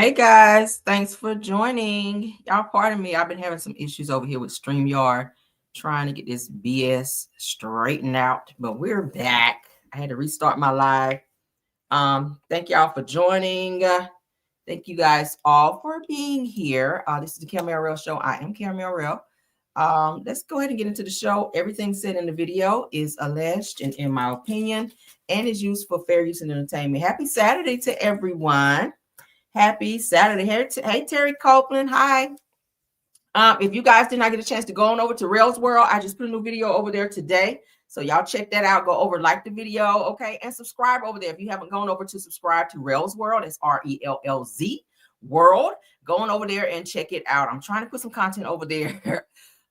Hey guys, thanks for joining. Y'all, pardon me. I've been having some issues over here with StreamYard, trying to get this BS straightened out, but we're back. I had to restart my live. Thank y'all for joining. Thank you guys all for being here. This is the Camille Real Show. I am Camille Real. Let's go ahead and get into the show. Everything said in the video is alleged and in my opinion, and is used for fair use and entertainment. Happy Saturday to everyone. Happy Saturday. Hey, Terry Copeland. Hi. If you guys did not get a chance to go on over to Rails World, I just put a new video over there today. So y'all check that out. Go over, like the video, okay? And subscribe over there. If you haven't gone over to subscribe to Rails World, it's RELLZ World. Go on over there and check it out. I'm trying to put some content over there.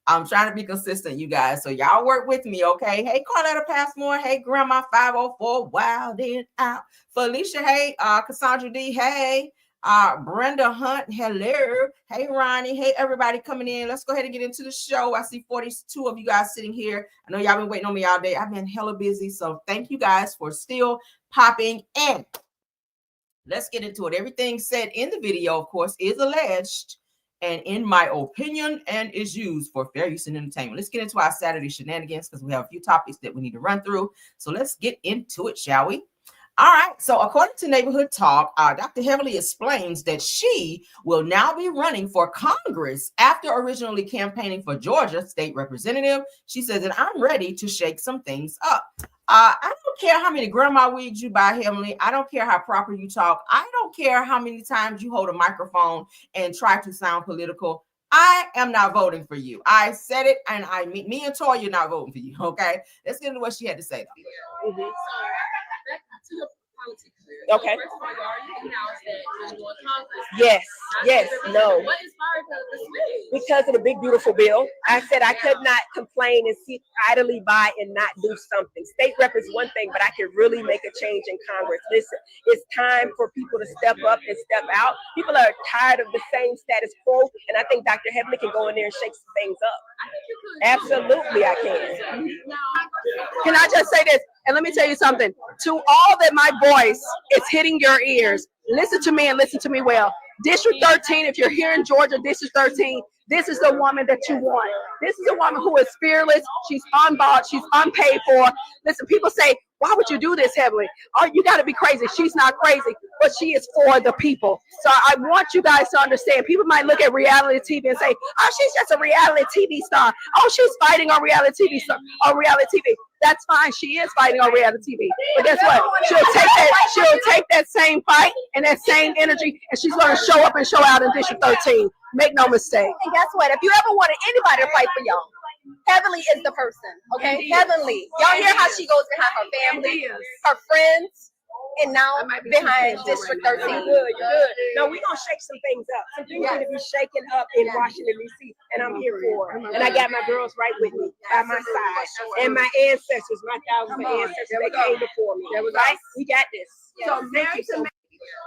I'm trying to be consistent, you guys. So y'all work with me, okay? Hey, Carletta Passmore. Hey, Grandma 504. Wild and out. Felicia. Hey, Cassandra D. Hey. Brenda Hunt, hello. Hey, Ronnie. Hey, everybody coming in. Let's go ahead and get into the show. I see 42 of you guys sitting here. I know y'all been waiting on me all day. I've been hella busy, so thank you guys for still popping in. Let's get into it. Everything said in the video, of course, is alleged and in my opinion and is used for fair use and entertainment. Let's get into our Saturday shenanigans because we have a few topics that we need to run through. So let's get into it, shall we? All right, so according to Neighborhood Talk, Dr. Heavenly explains that she will now be running for Congress after originally campaigning for Georgia state representative. She says that I'm ready to shake some things up. I don't care how many grandma wigs you buy, Heavenly. I don't care how proper you talk. I don't care how many times you hold a microphone and try to sound political. I am not voting for you. I said it, and me and Toya not voting for you, okay? Let's get into what she had to say, though. Mm-hmm. To the politics. Okay. So first of all, you already announced that you're doing Congress. Yes, no. What inspired the switch? Because of the big beautiful bill. I said I could not complain and sit idly by and not do something. State rep is one thing, but I could really make a change in Congress. Listen, it's time for people to step up and step out. People are tired of the same status quo, and I think Dr. Heavenly can go in there and shake some things up. I think you could. Absolutely, I can. Can I just say this? And let me tell you something. To all that my voice is hitting your ears, listen to me and listen to me well. District 13, if you're here in Georgia, District 13, this is the woman that you want. This is a woman who is fearless. She's unbought. She's unpaid for. Listen, people say, why would you do this, Heavenly? Oh, you got to be crazy. She's not crazy, but she is for the people. So I want you guys to understand. People might look at reality TV and say, oh, she's just a reality TV star. Oh, she's fighting on reality TV star, on reality TV. That's fine. She is fighting on reality TV. But guess what? She'll take that same fight and that same energy, and she's going to show up and show out in District 13. Make no mistake. And guess what? If you ever wanted anybody to fight for y'all, Heavenly is the person. Okay, Heavenly. Y'all hear how she goes behind her family, her friends, and now behind District 13. You're good. No, we're going to shake some things up. Some things need to be shaken up in Washington, D.C., and I'm here for it. And I got my girls right with me, by my side. And my ancestors, my thousands of ancestors, they came before me. Right? We got this. So thank you so much.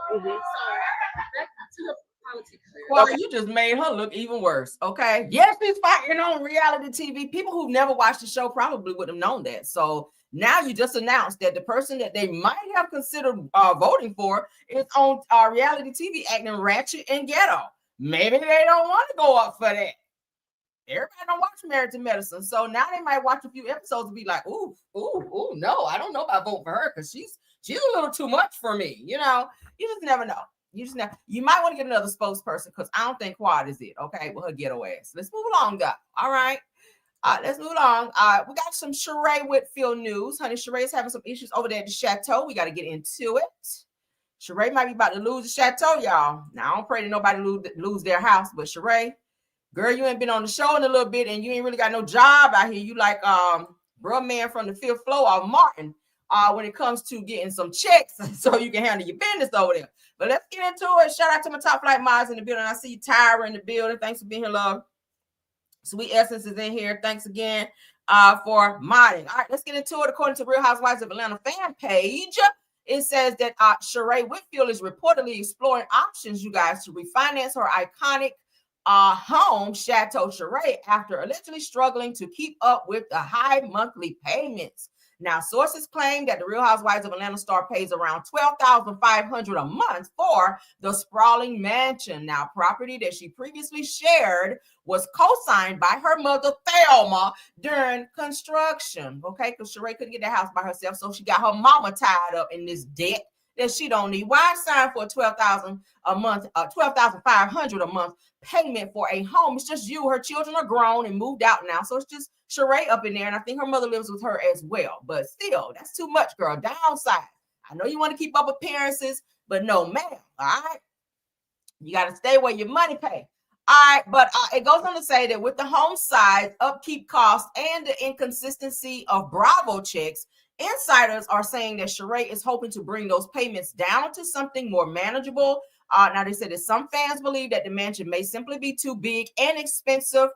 So back to the politics. Well, you just made her look even worse, okay? Yes, she's fighting on reality TV. People who've never watched the show probably would have known that. So now you just announced that the person that they might have considered voting for is on reality TV acting ratchet and ghetto. Maybe they don't want to go up for that. Everybody don't watch Married to Medicine. So now they might watch a few episodes and be like, ooh, no, I don't know about voting for her because she's a little too much for me. You know, you just never know. You might want to get another spokesperson because I don't think Quad is it. Okay, with her ghetto ass. Let's move along, guys. All right. Let's move along. We got some Sheree Whitfield news. Honey, Sheree is having some issues over there at the Chateau. We got to get into it. Sheree might be about to lose the Chateau, y'all. Now, I don't pray that nobody lose their house, but Sheree, girl, you ain't been on the show in a little bit, and you ain't really got no job out here. You like bro man from the 5th floor of Martin when it comes to getting some checks so you can handle your business over there. But let's get into it. Shout out to my top flight mods in the building. I see Tyra in the building. Thanks for being here, love. Sweet Essence is in here. Thanks again for modding. All right, let's get into it. According to Real Housewives of Atlanta fan page, it says that Sheree Whitfield is reportedly exploring options, you guys, to refinance her iconic home, Chateau Sheree, after allegedly struggling to keep up with the high monthly payments. Now, sources claim that the Real Housewives of Atlanta star pays around $12,500 a month for the sprawling mansion. Now, property that she previously shared was co-signed by her mother, Thelma, during construction. Okay, because Sheree couldn't get the house by herself, so she got her mama tied up in this debt that she don't need. Why sign for $12,000 a month, $12,500 a month payment for a home? It's just you. Her children are grown and moved out now, so it's just Sheree up in there, and I think her mother lives with her as well. But still, that's too much, girl. Downside. I know you want to keep up appearances, but no, ma'am. All right, you got to stay where your money pay. All right, but it goes on to say that with the home size, upkeep costs, and the inconsistency of Bravo checks, insiders are saying that Sheree is hoping to bring those payments down to something more manageable. Now, they said that some fans believe that the mansion may simply be too big and expensive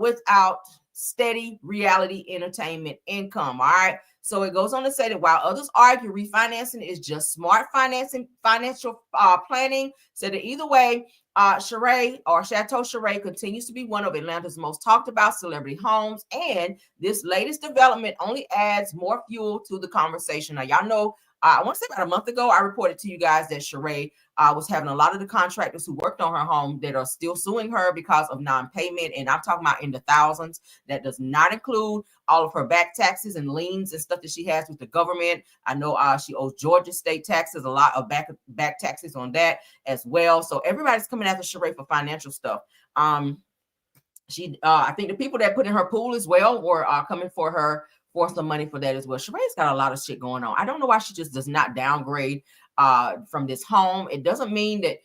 without steady reality entertainment income. All right. So it goes on to say that while others argue refinancing is just smart financial planning, said that either way, Sheree or Chateau Sheree continues to be one of Atlanta's most talked about celebrity homes. And this latest development only adds more fuel to the conversation. Now, y'all know, I want to say about a month ago, I reported to you guys that Sheree was having a lot of the contractors who worked on her home that are still suing her because of non-payment. And I'm talking about in the thousands. That does not include all of her back taxes and liens and stuff that she has with the government. I know she owes Georgia state taxes, a lot of back taxes on that as well. So everybody's coming after Sheree for financial stuff. I think the people that put in her pool as well were coming for her for some money for that as well. Sheree's got a lot of shit going on. I don't know why she just does not downgrade from this home. It doesn't mean that,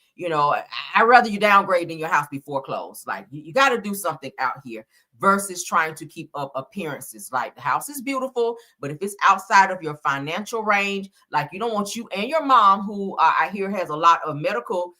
I'd rather you downgrade than your house be foreclosed. Like you got to do something out here versus trying to keep up appearances. Like the house is beautiful, but if it's outside of your financial range, like you don't want you and your mom, who I hear has a lot of medical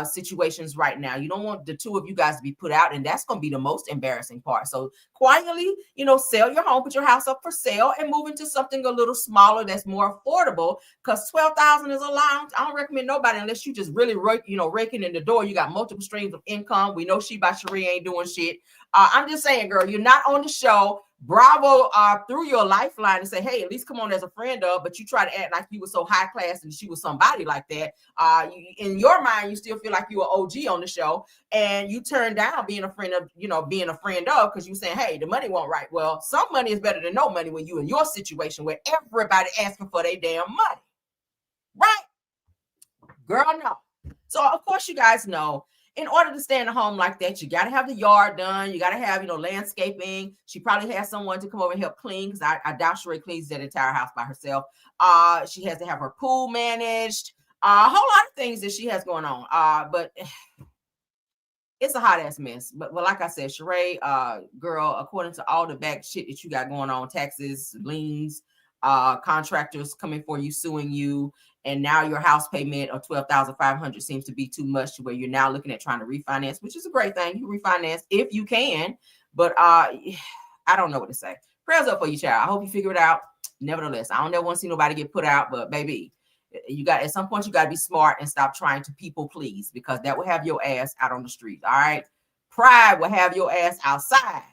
situations right now. You don't want the two of you guys to be put out, and that's going to be the most embarrassing part. So quietly, sell your home, put your house up for sale, and move into something a little smaller that's more affordable. Because $12,000 is a lot. I don't recommend nobody unless you just really raking in the door. You got multiple streams of income. We know she by Sheree ain't doing shit. I'm just saying, girl, you're not on the show. Bravo through your lifeline and say, hey, at least come on as a friend of, but you try to act like you were so high class and she was somebody like that. In your mind, you still feel like you were OG on the show, and you turn down being a friend of, because you're saying, hey, the money won't right. Well, some money is better than no money when you in your situation where everybody asking for their damn money. Right? Girl, no. So of course you guys know, in order to stay in a home like that, you got to have the yard done. You got to have, landscaping. She probably has someone to come over and help clean, because I doubt Sheree cleans that entire house by herself. She has to have her pool managed. A whole lot of things that she has going on. But it's a hot ass mess. But like I said, Sheree, girl, according to all the back shit that you got going on, taxes, liens, contractors coming for you, suing you, and now your house payment of $12,500 seems to be too much, to where you're now looking at trying to refinance, which is a great thing. You refinance if you can, but I don't know what to say. Prayers up for you, child. I hope you figure it out. Nevertheless, I don't ever want to see nobody get put out, but baby, at some point you got to be smart and stop trying to people please, because that will have your ass out on the street. All right. Pride will have your ass outside.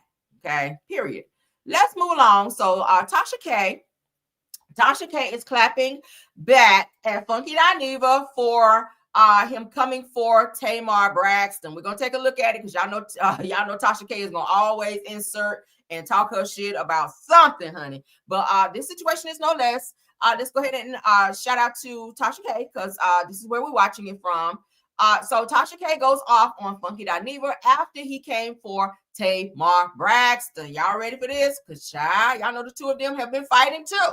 Okay. Period. Let's move along. So Tasha K is clapping back at Funky Dineva for him coming for Tamar Braxton. We're gonna take a look at it because y'all know Tasha K is gonna always insert and talk her shit about something, honey. But this situation is no less. Let's go ahead and shout out to Tasha K, because this is where we're watching it from. So Tasha K goes off on Funky Dineva after he came for Tamar Braxton. Y'all ready for this? Because y'all know the two of them have been fighting too.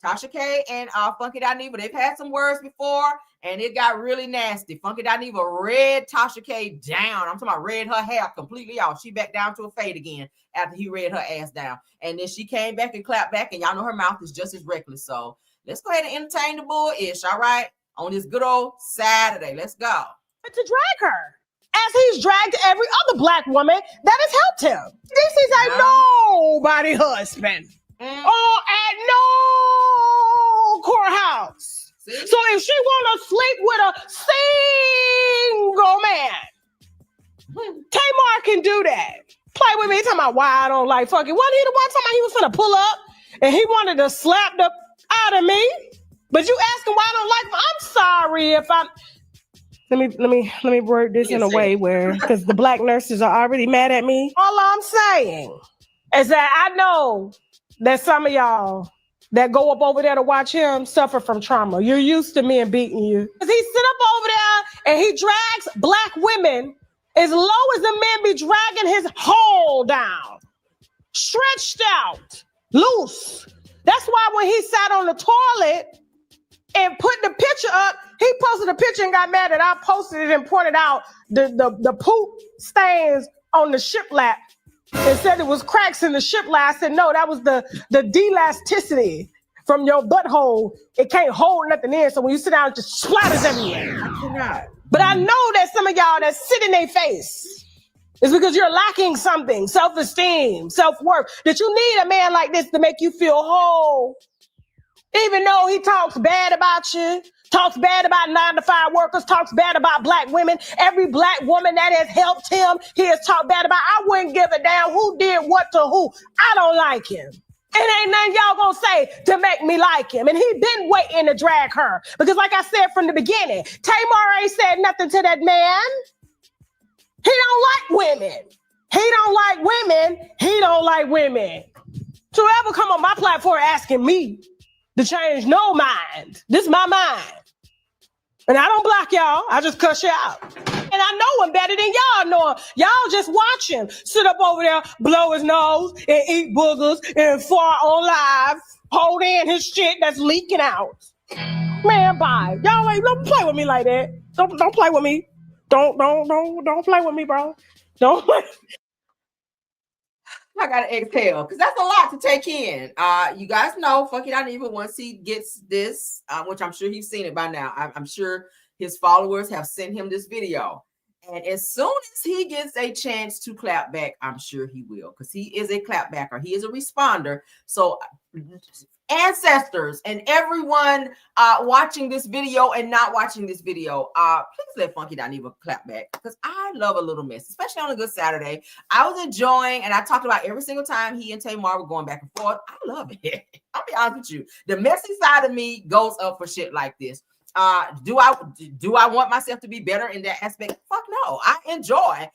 Tasha K and Funky Dineva, they've had some words before, and it got really nasty. Funky Dineva read Tasha K down. I'm talking about read her hair completely off. She back down to a fade again after he read her ass down. And then she came back and clapped back, and y'all know her mouth is just as reckless. So let's go ahead and entertain the bull-ish, all right? On this good old Saturday. Let's go. To drag her, as he's dragged every other black woman that has helped him. This is a nobody husband. At no courthouse. See? So if she want to sleep with a single man, Tamar can do that. Play with me, talking about why I don't like fucking. Wasn't he the one talking about he was finna pull up and he wanted to slap the out of me. But you asking why I don't like him? I'm sorry if I'm. Let me word this in a way where, because the black nurses are already mad at me. All I'm saying is that I know that some of y'all that go up over there to watch him suffer from trauma. You're used to men beating you. Because he sit up over there and he drags black women as low as the men be dragging his hole down. Stretched out, loose. That's why when he sat on the toilet and put the picture up, he posted a picture and got mad that I posted it and pointed out the poop stains on the shiplap and said it was cracks in the shiplap. I said, no, that was the delasticity from your butthole. It can't hold nothing in. So when you sit down, it just splatters everywhere. But I know that some of y'all that sit in their face is because you're lacking something, self-esteem, self-worth, that you need a man like this to make you feel whole. Even though he talks bad about you, talks bad about 9-to-5 workers, talks bad about black women, every black woman that has helped him, he has talked bad about. I wouldn't give a damn who did what to who. I don't like him. It ain't nothing y'all gonna say to make me like him. And he been waiting to drag her. Because like I said from the beginning, Tamar ain't said nothing to that man. He don't like women. He don't like women. He don't like women. So ever come on my platform asking me to change no mind. This is my mind. And I don't block y'all. I just cuss you out. And I know him better than y'all know him. Y'all just watch him sit up over there, blow his nose, and eat boogers, and fart on live, hold in his shit that's leaking out. Man, bye. Y'all ain't, don't play with me like that. Don't play with me. Don't play with me, bro. Don't play. I gotta exhale because that's a lot to take in. You guys know, fuck it, I don't even once he gets this, which I'm sure he's seen it by now. I'm sure his followers have sent him this video. And as soon as he gets a chance to clap back, I'm sure he will, because he is a clapbacker. He is a responder. So ancestors and everyone watching this video and not watching this video, please let Funky Dineva clap back, because I love a little mess, especially on a good Saturday. I was enjoying, and I talked about every single time he and Tamar were going back and forth. I love it. I'll be honest with you. The messy side of me goes up for shit like this. Do I want myself to be better in that aspect? Fuck no. I enjoy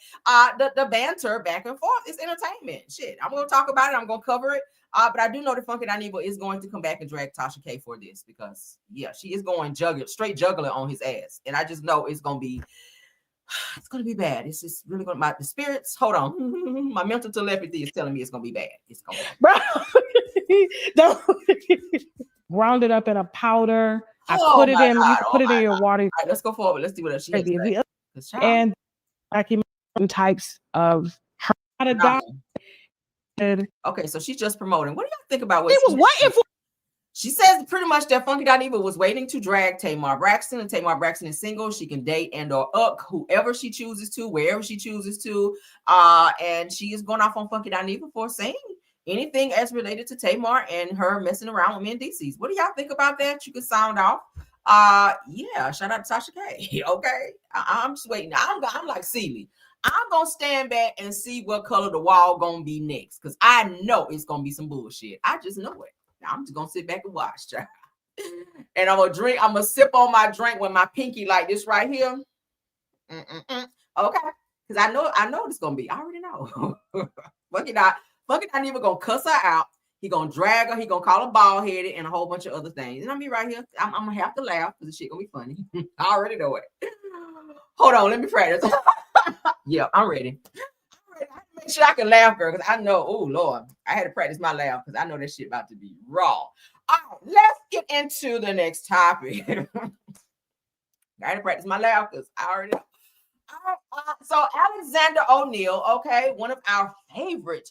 the banter back and forth. It's entertainment. Shit. I'm gonna talk about it. I'm gonna cover it. But I do know that Funky Dineva is going to come back and drag Tasha K for this, because yeah, she is going straight juggler on his ass. And I just know it's gonna be bad. It's just really gonna the spirits. Hold on. My mental telepathy is telling me it's gonna be bad. It's gonna be bad. Bro. Ground it up in a powder. I put it in. You can put it in your water. All right, let's go forward. Let's see what else she has. And document types of how to die. Okay, so she's just promoting. What do y'all think about what she was waiting for? She says pretty much that Funky Dineva was waiting to drag Tamar Braxton, and Tamar Braxton is single. She can date and or up whoever she chooses to, wherever she chooses to. And she is going off on Funky Dineva for saying anything as related to Tamar and her messing around with men DCs. What do y'all think about that? You can sound off. Yeah, shout out to Tasha K. Okay, I'm just waiting. I'm like Celie. I'm gonna stand back and see what color the wall gonna be next, because I know it's gonna be some bullshit. I just know it. I'm just gonna sit back and watch, child. And I'm gonna sip on my drink with my pinky like this right here. Okay, because I know it's gonna be. I already know. Funky Dineva gonna cuss her out. He gonna drag her. He gonna call her bald headed and a whole bunch of other things. And I'm be right here. I'm gonna have to laugh because the shit gonna be funny. I already know it. Hold on, let me practice. Yeah, I'm ready. I have to make sure I can laugh, girl, because I know, oh Lord, I had to practice my laugh because I know that shit about to be raw. All right, let's get into the next topic. I had to practice my laugh because I already know. So Alexander O'Neal, okay, one of our favorite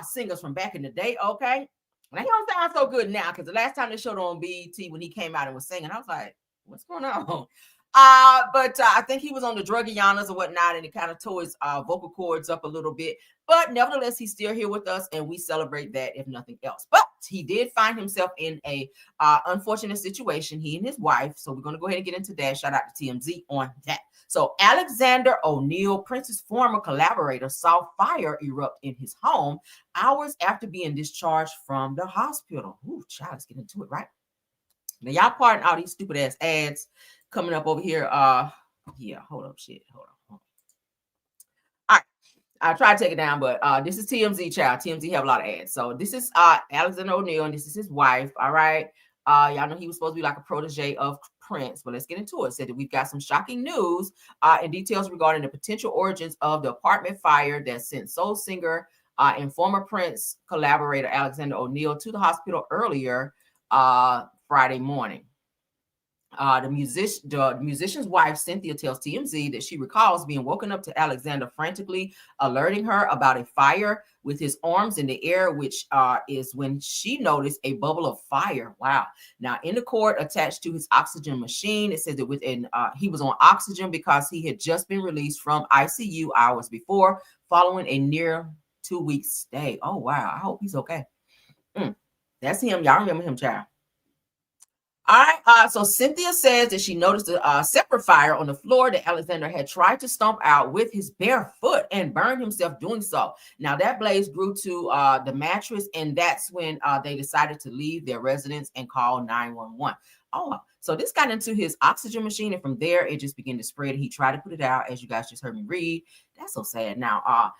singers from back in the day, okay. Now he don't sound so good now, because the last time they showed on BET when he came out and was singing, I was like, what's going on? But I think he was on the Drugianas or whatnot, and it kind of tore his vocal cords up a little bit. But nevertheless, he's still here with us, and we celebrate that, if nothing else. But he did find himself in a unfortunate situation, he and his wife. So we're going to go ahead and get into that. Shout out to TMZ on that. So Alexander O'Neill, Prince's former collaborator, saw fire erupt in his home hours after being discharged from the hospital. Ooh, child, let's get into it, right? Now, y'all pardon all these stupid ass ads coming up over here. Yeah, hold up, shit. Hold on. All right. I tried to take it down, but this is TMZ, child. TMZ have a lot of ads. So this is Alexander O'Neill, and this is his wife. All right. Y'all know he was supposed to be like a protege of Prince, but let's get into it. It said that we've got some shocking news and details regarding the potential origins of the apartment fire that sent soul singer and former Prince collaborator Alexander O'Neill to the hospital earlier Friday morning. The musician's wife, Cynthia, tells TMZ that she recalls being woken up to Alexander frantically alerting her about a fire with his arms in the air, which is when she noticed a bubble of fire. Wow. Now, in the cord attached to his oxygen machine, it says that he was on oxygen because he had just been released from ICU hours before, following a near 2-week stay. Oh, wow. I hope he's okay. That's him. Y'all remember him, child. All right, so Cynthia says that she noticed a separate fire on the floor that Alexander had tried to stomp out with his bare foot and burned himself doing so. Now, that blaze grew to the mattress, and that's when they decided to leave their residence and call 911. Oh, so this got into his oxygen machine, and from there, it just began to spread. He tried to put it out, as you guys just heard me read. That's so sad. Now,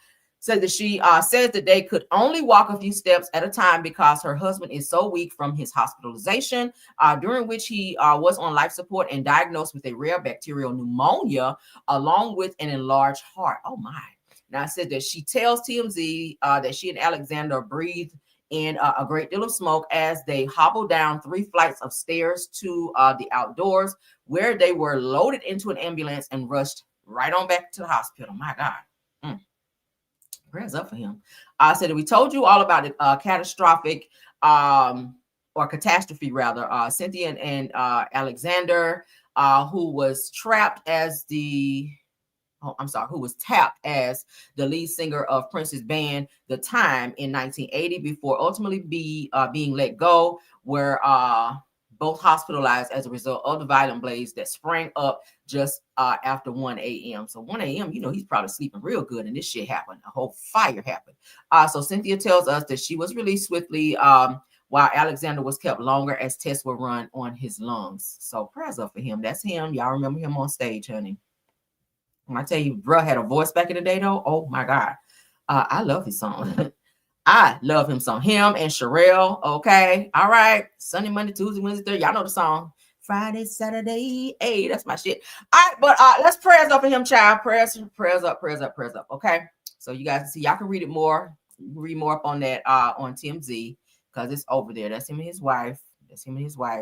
said that she says that they could only walk a few steps at a time because her husband is so weak from his hospitalization, during which he was on life support and diagnosed with a rare bacterial pneumonia, along with an enlarged heart. Oh my. Now, I said that she tells TMZ that she and Alexander breathed in a great deal of smoke as they hobbled down 3 flights of stairs to the outdoors, where they were loaded into an ambulance and rushed right on back to the hospital. My God. Prayers up for him. I said that we told you all about it, catastrophic or catastrophe rather. Cynthia and Alexander, who was tapped as the lead singer of Prince's band, The Time, in 1980, before ultimately being let go, were both hospitalized as a result of the violent blaze that sprang up just after 1 a.m. So 1 a.m., you know, he's probably sleeping real good, and this shit happened. A whole fire happened. So Cynthia tells us that she was released swiftly while Alexander was kept longer as tests were run on his lungs. So prayers up for him. That's him. Y'all remember him on stage, honey. When I tell you, bro had a voice back in the day, though, oh my God. I love his song. I love him some. Him and Sherelle, okay? All right. Sunday, Monday, Tuesday, Wednesday, Thursday. Y'all know the song. Friday, Saturday. Hey, that's my shit. All right, but let's prayers up for him, child. Prayers up, okay? So you guys see, y'all can read it more. Read more up on that on TMZ, because it's over there. That's him and his wife.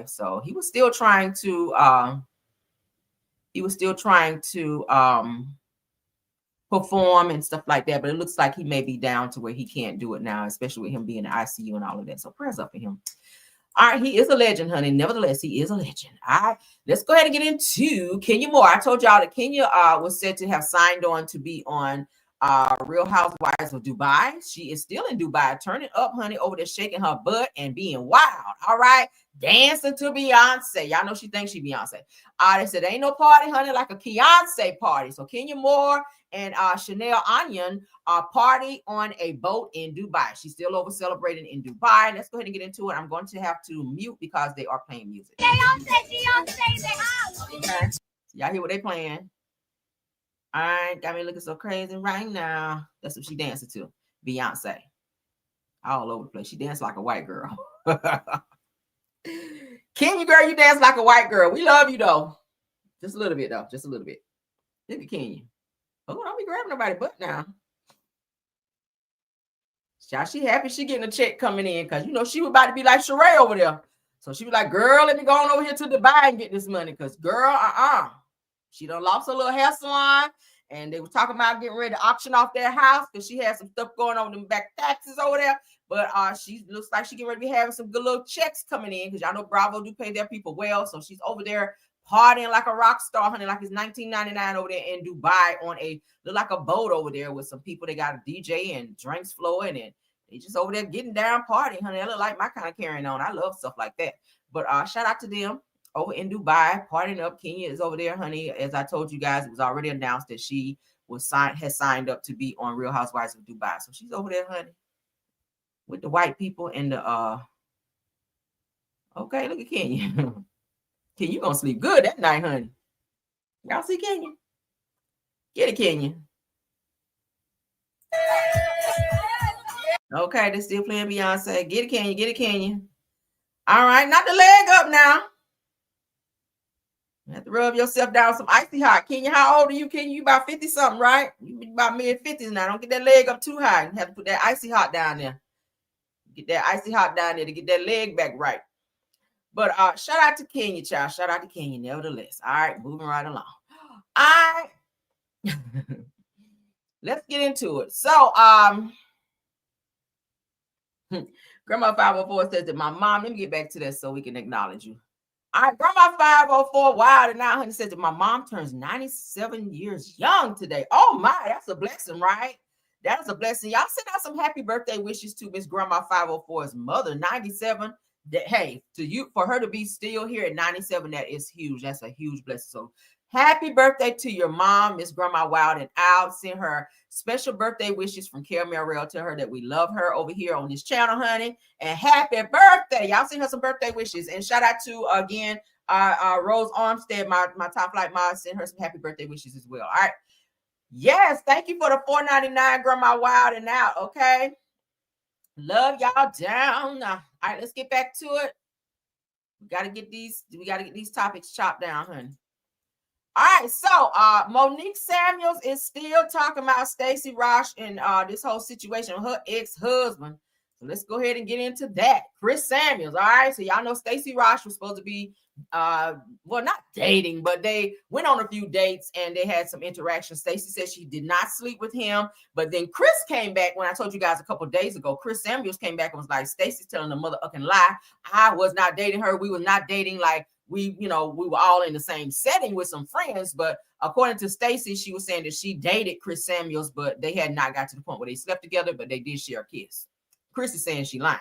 So he was still trying to perform and stuff like that, but it looks like he may be down to where he can't do it now, especially with him being in the ICU and all of that. So prayers up for him. All right, he is a legend, honey. Nevertheless, he is a legend. All right, let's go ahead and get into Kenya Moore. I told y'all that Kenya was said to have signed on to be on Real Housewives of Dubai. She is still in Dubai, turning up, honey, over there, shaking her butt and being wild. All right, dancing to Beyonce. Y'all know she thinks she Beyonce. They said ain't no party, honey, like a Beyonce party. So Kenya Moore and Chanel Onion party on a boat in Dubai. She's still over celebrating in Dubai. Let's go ahead and get into it. I'm going to have to mute because they are playing music. Okay. Y'all hear what they playing? All right, got me looking so crazy right now. That's what she dancing to. Beyonce. All over the place. She danced like a white girl. Kenya, girl, you dance like a white girl. We love you, though. Just a little bit, though. Just a little bit. Look at Kenya. Oh, don't be grabbing nobody's butt now. She happy she getting a check coming in, because, you know, she was about to be like Sheree over there. So she was like, girl, let me go on over here to Dubai and get this money, because, girl, she done lost her little hair salon, and they were talking about getting ready to auction off their house because she had some stuff going on with them back taxes over there. But she looks like she getting ready to be having some good little checks coming in, because y'all know Bravo do pay their people well. So she's over there partying like a rock star, honey, like it's 1999 over there in Dubai on look like a boat over there with some people. They got a DJ and drinks flowing, and they just over there getting down partying, honey. That look like my kind of carrying on. I love stuff like that. But shout out to them. over in Dubai, partying up. Kenya is over there, honey. As I told you guys, it was already announced that she has signed up to be on Real Housewives of Dubai. So she's over there, honey, with the white people and the okay, look at Kenya. Kenya, you gonna sleep good that night, honey. Y'all see Kenya? Get it, Kenya. Okay, they're still playing Beyonce. Get it, Kenya. Get it, Kenya. All right, not the leg up now. You have to rub yourself down with some icy hot. Kenya, how old are you, Kenya? You about 50 something, right? You about mid-50s now. Don't get that leg up too high. You have to put that icy hot down there. Get that icy hot down there to get that leg back right. But shout out to Kenya, child. Shout out to Kenya, nevertheless. All right, moving right along. All right. Let's get into it. So, Grandma 504 says that my mom, let me get back to that so we can acknowledge you. All right, Grandma 504, wow, and 900 says that my mom turns 97 years young today. Oh my, that's a blessing, right? That is a blessing. Y'all send out some happy birthday wishes to Miss Grandma 504's mother, 97. That, hey, to you, for her to be still here at 97, that is huge. That's a huge blessing. So happy birthday to your mom, Miss Grandma Wild and Out. Send her special birthday wishes from Carol Merrill. Tell her that we love her over here on this channel, honey. And happy birthday. Y'all send her some birthday wishes. And shout out to, again, Rose Armstead, my top flight mom. Send her some happy birthday wishes as well. All right. Yes, thank you for the $4.99, Grandma Wild and Out. Okay. Love y'all down. All right, let's get back to it. We gotta get these topics chopped down, honey. All right, so Monique Samuels is still talking about Stacey Rosh and this whole situation with her ex-husband. So let's go ahead and get into that. Chris Samuels. All right, so y'all know Stacey Rosh was supposed to be well, not dating, but they went on a few dates and they had some interactions. Stacey said she did not sleep with him, but then Chris came back. When I told you guys a couple of days ago, Chris Samuels came back and was like, Stacey's telling the motherfucking lie. I was not dating her. We were not dating. Like, we were all in the same setting with some friends, but according to Stacey, she was saying that she dated Chris Samuels, but they had not got to the point where they slept together, but they did share a kiss. Chris is saying she lying.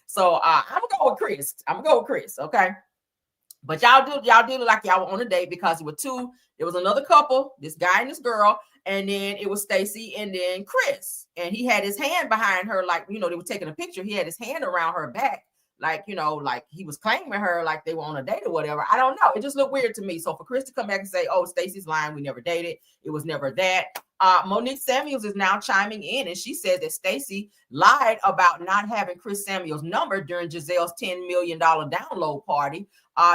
So I'm gonna go with Chris. Okay. But y'all do look like y'all were on a date because it were two. There was another couple, this guy and this girl, and then it was Stacey and then Chris. And he had his hand behind her, like, they were taking a picture. He had his hand around her back, like, like he was claiming her like they were on a date or whatever. I don't know. It just looked weird to me. So for Chris to come back and say, oh, Stacey's lying, we never dated, it was never that. Monique Samuels is now chiming in, and she said that Stacey lied about not having Chris Samuels' number during Giselle's $10 million download party.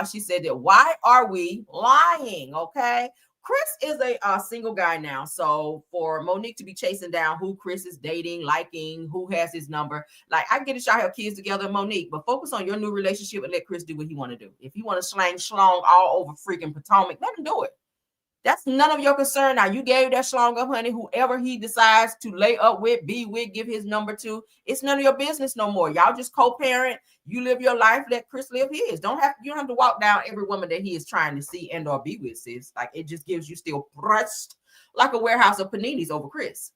She said that, why are we lying? Okay. Chris is a single guy now. So for Monique to be chasing down who Chris is dating, liking, who has his number, like, I get it, y'all have kids together, Monique, but focus on your new relationship and let Chris do what he want to do. If he want to slang schlong all over freaking Potomac, let him do it. That's none of your concern. Now, you gave that schlong up, honey. Whoever he decides to lay up with, be with, give his number to, it's none of your business no more. Y'all just co-parent. You live your life. Let Chris live his. You don't have to walk down every woman that he is trying to see and or be with, sis. Like, it just gives you still pressed like a warehouse of paninis over Chris.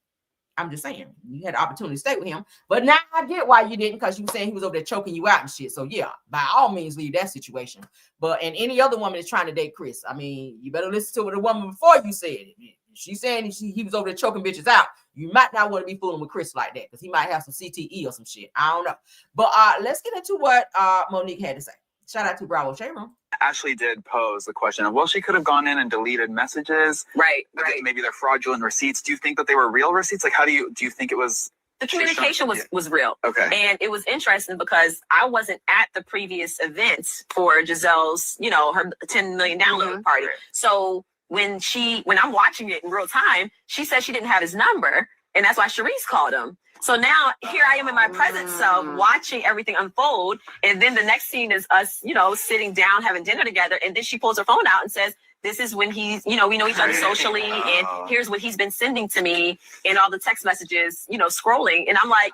I'm just saying, you had the opportunity to stay with him, but now I get why you didn't, because you were saying he was over there choking you out and shit. So yeah, by all means, leave that situation. But and any other woman is trying to date Chris, I mean, you better listen to what the woman before you said it. She's saying he was over there choking bitches out. You might not want to be fooling with Chris like that, because he might have some CTE or some shit. I don't know. But let's get into what Monique had to say. Shout out to Bravo Shade Room. Ashley did pose the question of, well, she could have gone in and deleted messages. Right. Maybe they're fraudulent receipts. Do you think that they were real receipts? Like, do you think it was? The communication was real. Okay. And it was interesting because I wasn't at the previous event for Giselle's, her 10 million download party. Right. So when I'm watching it in real time, she said she didn't have his number. And that's why Sharice called him. So now here I am in my present self watching everything unfold. And then the next scene is us, sitting down, having dinner together. And then she pulls her phone out and says, this is when he's, we know each other socially. And here's what he's been sending to me and all the text messages, scrolling. And I'm like,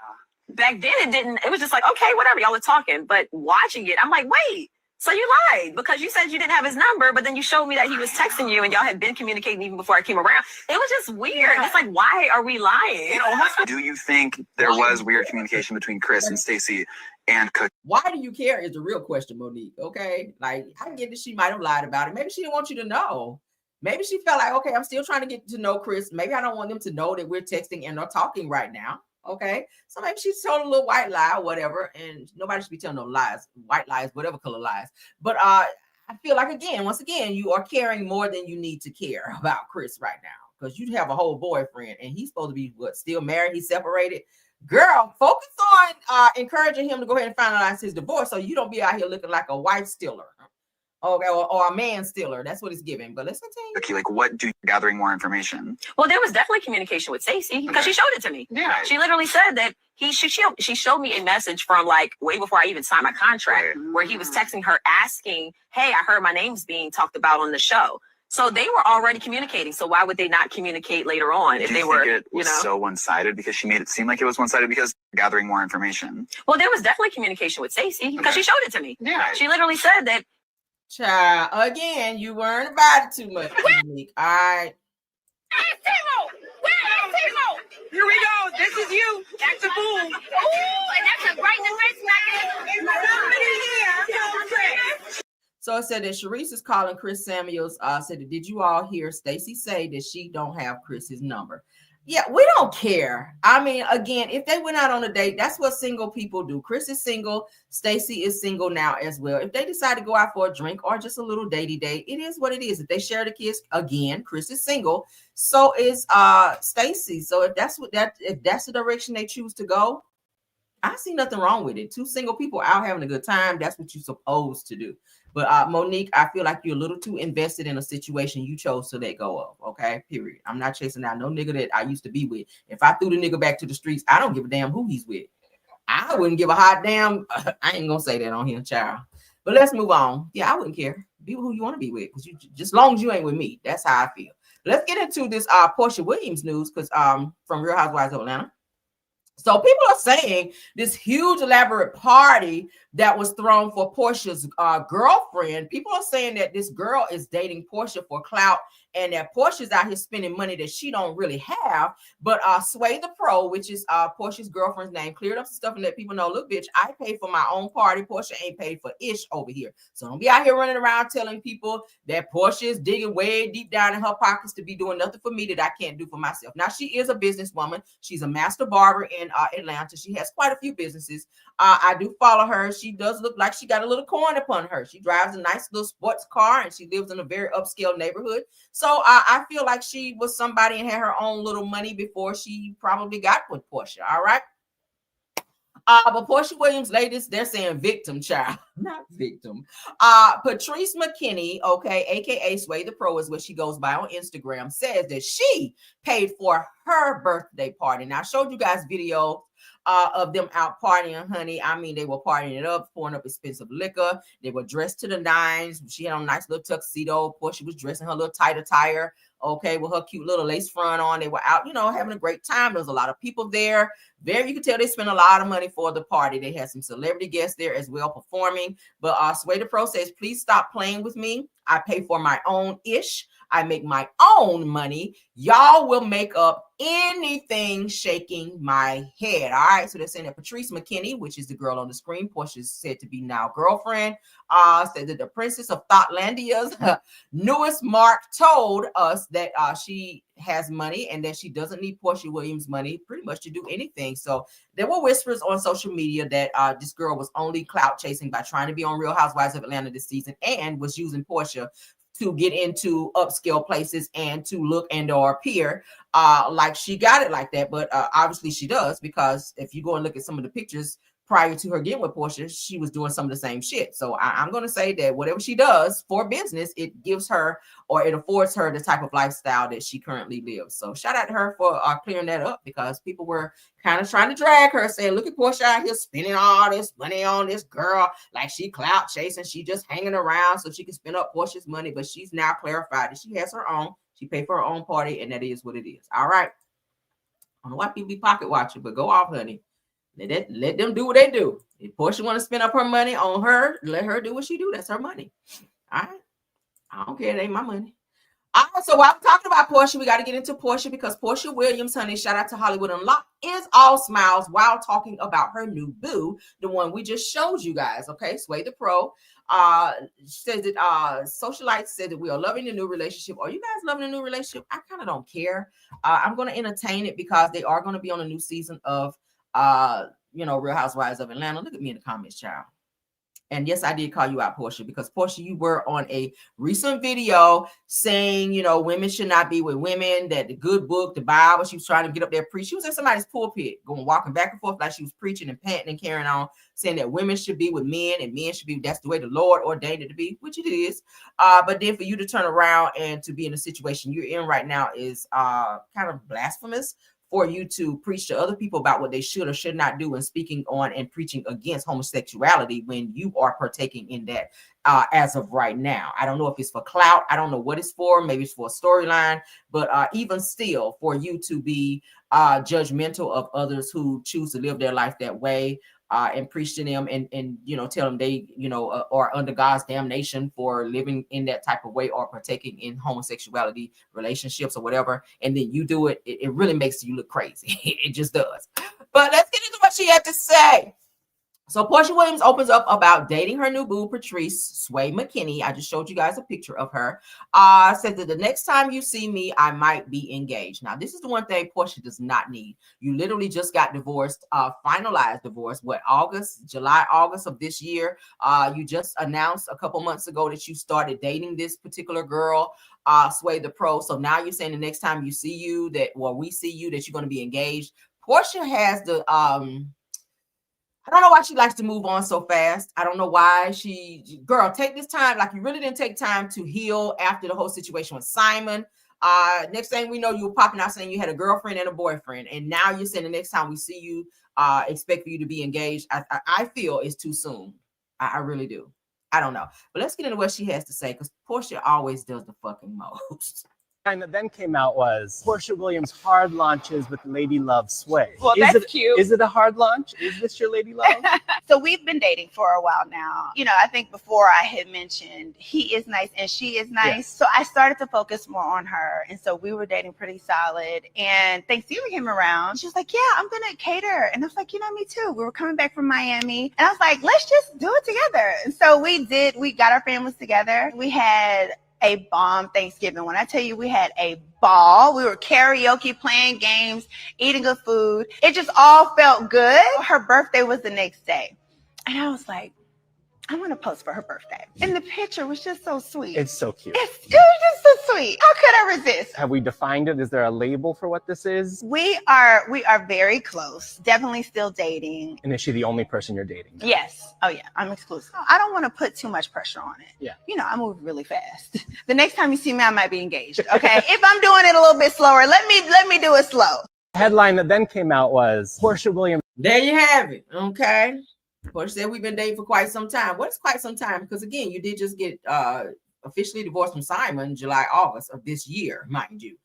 back then it was just like, okay, whatever, y'all are talking. But watching it, I'm like, wait, so you lied because you said you didn't have his number, but then you showed me that he was texting you and y'all had been communicating even before I came around. It was just weird. It's like, why are we lying? Do you think there was weird communication between Chris and Stacey and cook. Why do you care is the real question, Monique. Okay. Like, I get that she might have lied about it. Maybe she didn't want you to know. Maybe she felt like, okay, I'm still trying to get to know Chris. Maybe I don't want them to know that we're texting and not talking right now. Okay. So maybe she told a little white lie or whatever. And nobody should be telling no lies, white lies, whatever color lies. But I feel like, once again, you are caring more than you need to care about Chris right now. Because you have a whole boyfriend and he's supposed to be still married, he's separated. Girl, focus on encouraging him to go ahead and finalize his divorce so you don't be out here looking like a wife stealer. Okay, or a man stealer. That's what it's giving. But let's continue. Okay, like what do you gathering more information? Well, there was definitely communication with Stacey because she showed it to me. Yeah. She literally said that she showed me a message from like way before I even signed my contract where he was texting her asking, hey, I heard my name's being talked about on the show. So they were already communicating. So why would they not communicate later on if they were, it was so one-sided because she made it seem like it was one-sided because gathering more information? Well, there was definitely communication with Stacey because she showed it to me. Yeah. She literally said that. Child, again, you weren't about it too much, Monique. All right. Here we go. This is you. That's a fool. Ooh, and that's a right in the face smack. So it said that Sharice is calling Chris Samuels. Said that, did you all hear Stacey say that she don't have Chris's number? Yeah, we don't care. I mean, again, if they went out on a date, that's what single people do. Chris is single. Stacey is single now as well. If they decide to go out for a drink or just a little datey date, it is what it is. If they share the kiss, again, Chris is single. So is Stacey. So if that's the direction they choose to go, I see nothing wrong with it. Two single people out having a good time. That's what you're supposed to do. But Monique, I feel like you're a little too invested in a situation you chose to let go of. Okay, period. I'm not chasing down no nigga that I used to be with. If I threw the nigga back to the streets, I don't give a damn who he's with. I wouldn't give a hot damn. I ain't gonna say that on here, child. But let's move on. Yeah, I wouldn't care. Be who you want to be with, because you just long as you ain't with me. That's how I feel. Let's get into this Porsha Williams news, because from Real Housewives of Atlanta. So people are saying this huge elaborate party that was thrown for Porsha's girlfriend. People are saying that this girl is dating Porsha for clout and that Porsha's out here spending money that she don't really have. But Sway the Pro, which is Porsha's girlfriend's name, cleared up some stuff and let people know, look, bitch, I paid for my own party. Porsha ain't paid for ish over here. So don't be out here running around telling people that Porsha is digging way deep down in her pockets to be doing nothing for me that I can't do for myself. Now, she is a businesswoman. She's a master barber in Atlanta. She has quite a few businesses. I do follow her. She does look like she got a little coin upon her. She drives a nice little sports car and she lives in a very upscale neighborhood. So I feel like she was somebody and had her own little money before she probably got with Porsha. All right. But Porsha Williams' latest, they're saying victim, child, not victim. Patrice McKinney, okay, aka Sway the Pro is what she goes by on Instagram, says that she paid for her birthday party. Now I showed you guys video of them out partying, honey. I mean, they were partying it up, pouring up expensive liquor. They were dressed to the nines. She had on a nice little tuxedo. Porsha was dressing her little tight attire, okay, with her cute little lace front on. They were out, having a great time. There was a lot of people there. You could tell they spent a lot of money for the party. They had some celebrity guests there as well performing. But Sway the Pro says, please stop playing with me. I pay for my own ish. I make my own money. Y'all will make up anything shaking my head. All right. So they're saying that Patrice McKinney, which is the girl on the screen, Porsha's said to be now girlfriend, said that the princess of Thoughtlandia's newest mark told us that she has money and that she doesn't need Porsha Williams' money pretty much to do anything. So there were whispers on social media that this girl was only clout chasing by trying to be on Real Housewives of Atlanta this season and was using Porsha to get into upscale places and to look and or appear like she got it like that. But obviously she does, because if you go and look at some of the pictures prior to her getting with Porsha, she was doing some of the same shit. So I'm going to say that whatever she does for business, it gives her or it affords her the type of lifestyle that she currently lives. So shout out to her for clearing that up, because people were kind of trying to drag her, saying, look at Porsha out here spending all this money on this girl like she clout chasing. She just hanging around so she can spend up Porsha's money. But she's now clarified that she has her own. She paid for her own party, and that is what it is. All right. I don't know why people be pocket watching, but go off, honey. Let them do what they do. If Porsha want to spend up her money on her, let her do what she do. That's her money. All right. I don't care. It ain't my money. All right, so while I'm talking about Porsha, we got to get into Porsha because Porsha Williams, honey, shout out to Hollywood Unlocked, is all smiles while talking about her new boo, the one we just showed you guys. Okay, Sway the Pro says that socialites said that we are loving the new relationship. Are you guys loving the new relationship? I kind of don't care. I'm going to entertain it because they are going to be on a new season of Real Housewives of Atlanta. Look at me in the comments, child. And yes, I did call you out, Porsha, because Porsha, you were on a recent video saying, women should not be with women, that the good book, the Bible, she was trying to get up there, preach. She was in somebody's pulpit, walking back and forth like she was preaching and panting and carrying on, saying that women should be with men and men should be, that's the way the Lord ordained it to be, which it is. But then for you to turn around and to be in the situation you're in right now is kind of blasphemous. For you to preach to other people about what they should or should not do and speaking on and preaching against homosexuality when you are partaking in that as of right now. I don't know if it's for clout. I don't know what it's for. Maybe it's for a storyline. But even still, for you to be judgmental of others who choose to live their life that way, and preach to them and tell them they are under God's damnation for living in that type of way or partaking in homosexuality relationships or whatever, and then you do it, it really makes you look crazy. It just does. But let's get into what she had to say. So Porsha Williams opens up about dating her new boo, Patrice Sway McKinney. I just showed you guys a picture of her. Said that the next time you see me, I might be engaged. Now, this is the one thing Porsha does not need. You literally just got divorced, finalized divorce, July, August of this year. You just announced a couple months ago that you started dating this particular girl, Sway the Pro. So now you're saying the next time we see you, that you're going to be engaged. Porsha has the... I don't know why she likes to move on so fast. I don't know why girl, take this time. Like, you really didn't take time to heal after the whole situation with Simon. Next thing we know, you were popping out saying you had a girlfriend and a boyfriend. And now you're saying the next time we see you, expect for you to be engaged. I feel it's too soon. I really do. I don't know. But let's get into what she has to say, because Porsha always does the fucking most. And that then came out was Porsha Williams hard launches with Lady Love Sway. Well, that's cute. Is it a hard launch? Is this your Lady Love? So we've been dating for a while now. I think before I had mentioned he is nice and she is nice. Yeah. So I started to focus more on her. And so we were dating pretty solid. And Thanksgiving came around. She was like, yeah, I'm going to cater. And I was like, me too. We were coming back from Miami. And I was like, let's just do it together. And so we got our families together. We had a bomb Thanksgiving. When I tell you we had a ball, we were karaoke, playing games, eating good food. It just all felt good. Her birthday was the next day. And I was like, I want to post for her birthday. And the picture was just so sweet. It's so cute. It was just so sweet. How could I resist? Have we defined it? Is there a label for what this is? We are very close. Definitely still dating. And is she the only person you're dating? Yes. Oh yeah, I'm exclusive. I don't want to put too much pressure on it. Yeah. I move really fast. The next time you see me, I might be engaged. Okay. If I'm doing it a little bit slower, let me do it slow. The headline that then came out was Porsha Williams. There you have it. Okay. Porsha said we've been dating for quite some time. What is quite some time? Because again, you did just get officially divorced from Simon July, August of this year, mind you.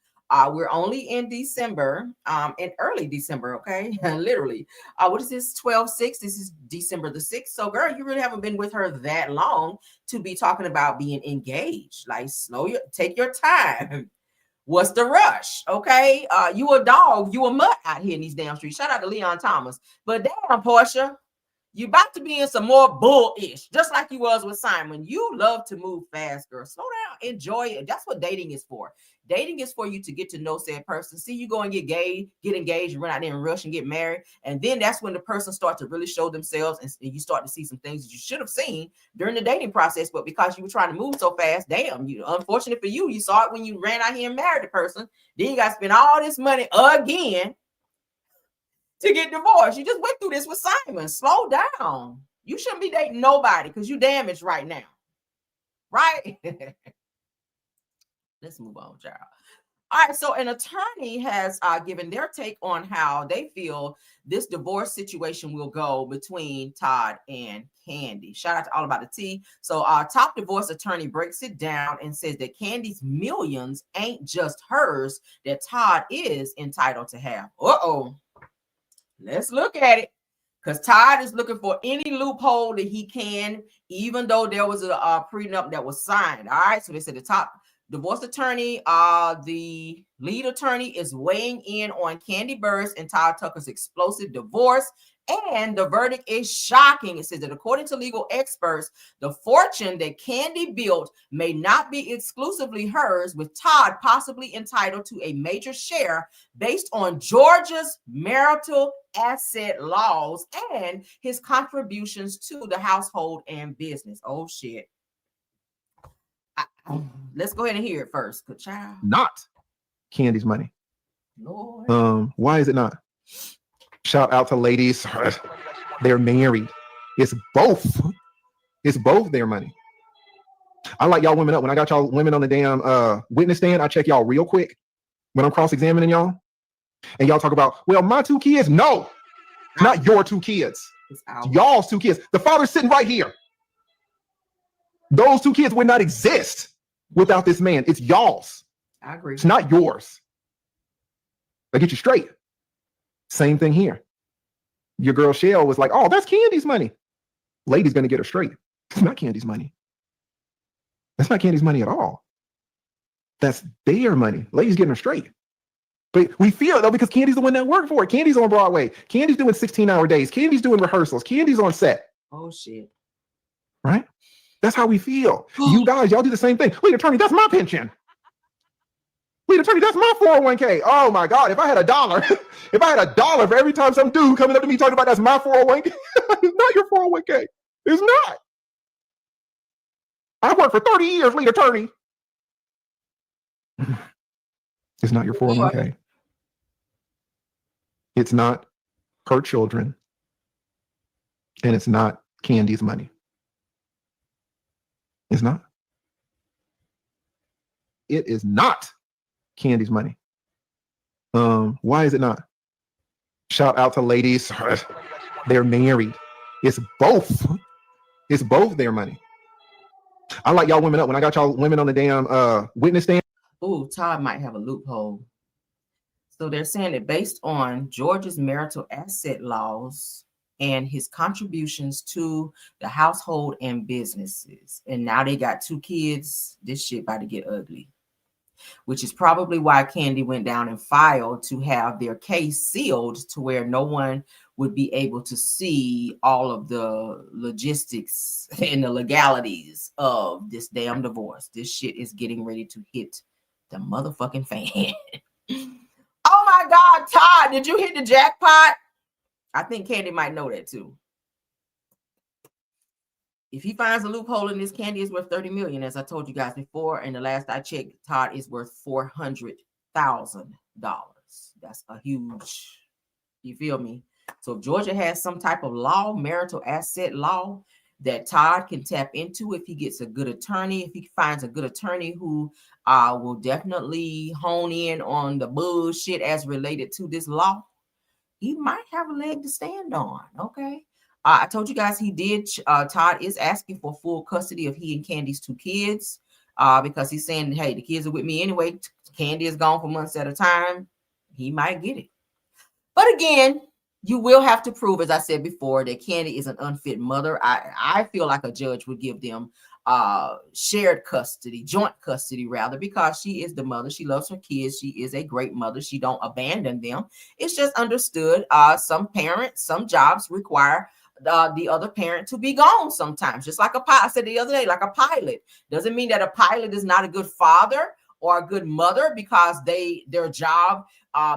We're only in December, in early December, okay? Literally. What is this? 12/6. This is December the 6th. So, girl, you really haven't been with her that long to be talking about being engaged. Like, take your time. What's the rush? Okay. You a dog, you a mutt out here in these damn streets. Shout out to Leon Thomas. But damn, Porsha, you about to be in some more bullish, just like you was with Simon. You love to move fast, girl. Slow down, enjoy it. That's what dating is for. Dating is for you to get to know said person. See you go and get engaged, and run out there and rush and get married. And then that's when the person starts to really show themselves, and you start to see some things that you should have seen during the dating process. But because you were trying to move so fast, damn, unfortunate for you, you saw it when you ran out here and married the person. Then you got to spend all this money again to get divorced. You just went through this with Simon. Slow down. You shouldn't be dating nobody because you damaged right now. Right? Let's move on, child. All right, so an attorney has given their take on how they feel this divorce situation will go between Todd and Kandi. Shout out to All About the Tea. So top divorce attorney breaks it down and says that Kandi's millions ain't just hers, that Todd is entitled to have. Let's look at it. Because Todd is looking for any loophole that he can, even though there was a prenup that was signed. All right. So they said the top divorce attorney, the lead attorney is weighing in on Kandi Burruss and Todd Tucker's explosive divorce. And the verdict is shocking. It says that according to legal experts, the fortune that Kandi built may not be exclusively hers, with Todd possibly entitled to a major share based on Georgia's marital asset laws and his contributions to the household and business. Oh, shit. Let's go ahead and hear it first. Good child. Not Kandi's money. Lord. Why is it not? Shout out to ladies. They're married. It's both. It's both their money. I like y'all women up. When I got y'all women on the damn witness stand, I check y'all real quick when I'm cross-examining y'all. And y'all talk about, well, my 2 kids. No, it's not your 2 kids. It's y'all's 2 kids. The father's sitting right here. Those 2 kids would not exist without this man. It's y'all's. I agree. It's not yours. I get you straight. Same thing here. Your girl Shell was like, oh, that's Kandi's money. Lady's gonna get her straight. It's not Kandi's money. That's not Kandi's money at all. That's their money. Lady's getting her straight. But we feel though, because Kandi's the one that worked for it. Kandi's on Broadway. Kandi's doing 16-hour days. Kandi's doing rehearsals. Kandi's on set. Oh shit. Right? That's how we feel. You guys, y'all do the same thing. Lead attorney, that's my pension. Lead attorney, that's my 401k. Oh my God, if I had $1, if I had $1 for every time some dude coming up to me talking about that's my 401k, it's not your 401k. It's not. I worked for 30 years, lead attorney. It's not your 401k. It's not her children. And it's not Kandi's money. It's not. It is not Kandi's money. Why is it not? Shout out to ladies. They're married. It's both. It's both their money. I like y'all women up. When I got y'all women on the damn witness stand. Oh, Todd might have a loophole. So they're saying that based on Georgia's marital asset laws and his contributions to the household and businesses, and now they got 2 kids, this shit about to get ugly. Which is probably why Kandi went down and filed to have their case sealed to where no one would be able to see all of the logistics and the legalities of this damn divorce. This shit is getting ready to hit the motherfucking fan. Oh my God, Todd, did you hit the jackpot? I think Kandi might know that too. If he finds a loophole in this, Kandi is worth $30 million, as I told you guys before. And the last I checked, Todd is worth $400,000. That's a huge, you feel me? So if Georgia has some type of law, marital asset law, that Todd can tap into if he gets a good attorney, if he finds a good attorney who will definitely hone in on the bullshit as related to this law, he might have a leg to stand on, okay? I told you guys he did. Todd is asking for full custody of he and Kandi's 2 kids because he's saying, hey, the kids are with me anyway. Kandi is gone for months at a time. He might get it. But again, you will have to prove, as I said before, that Kandi is an unfit mother. I feel like a judge would give them shared custody, joint custody rather, because she is the mother. She loves her kids. She is a great mother. She don't abandon them. It's just understood. Some parents, some jobs require the other parent to be gone sometimes, just like a pilot. I said the other day, like a pilot. Doesn't mean that a pilot is not a good father or a good mother because their job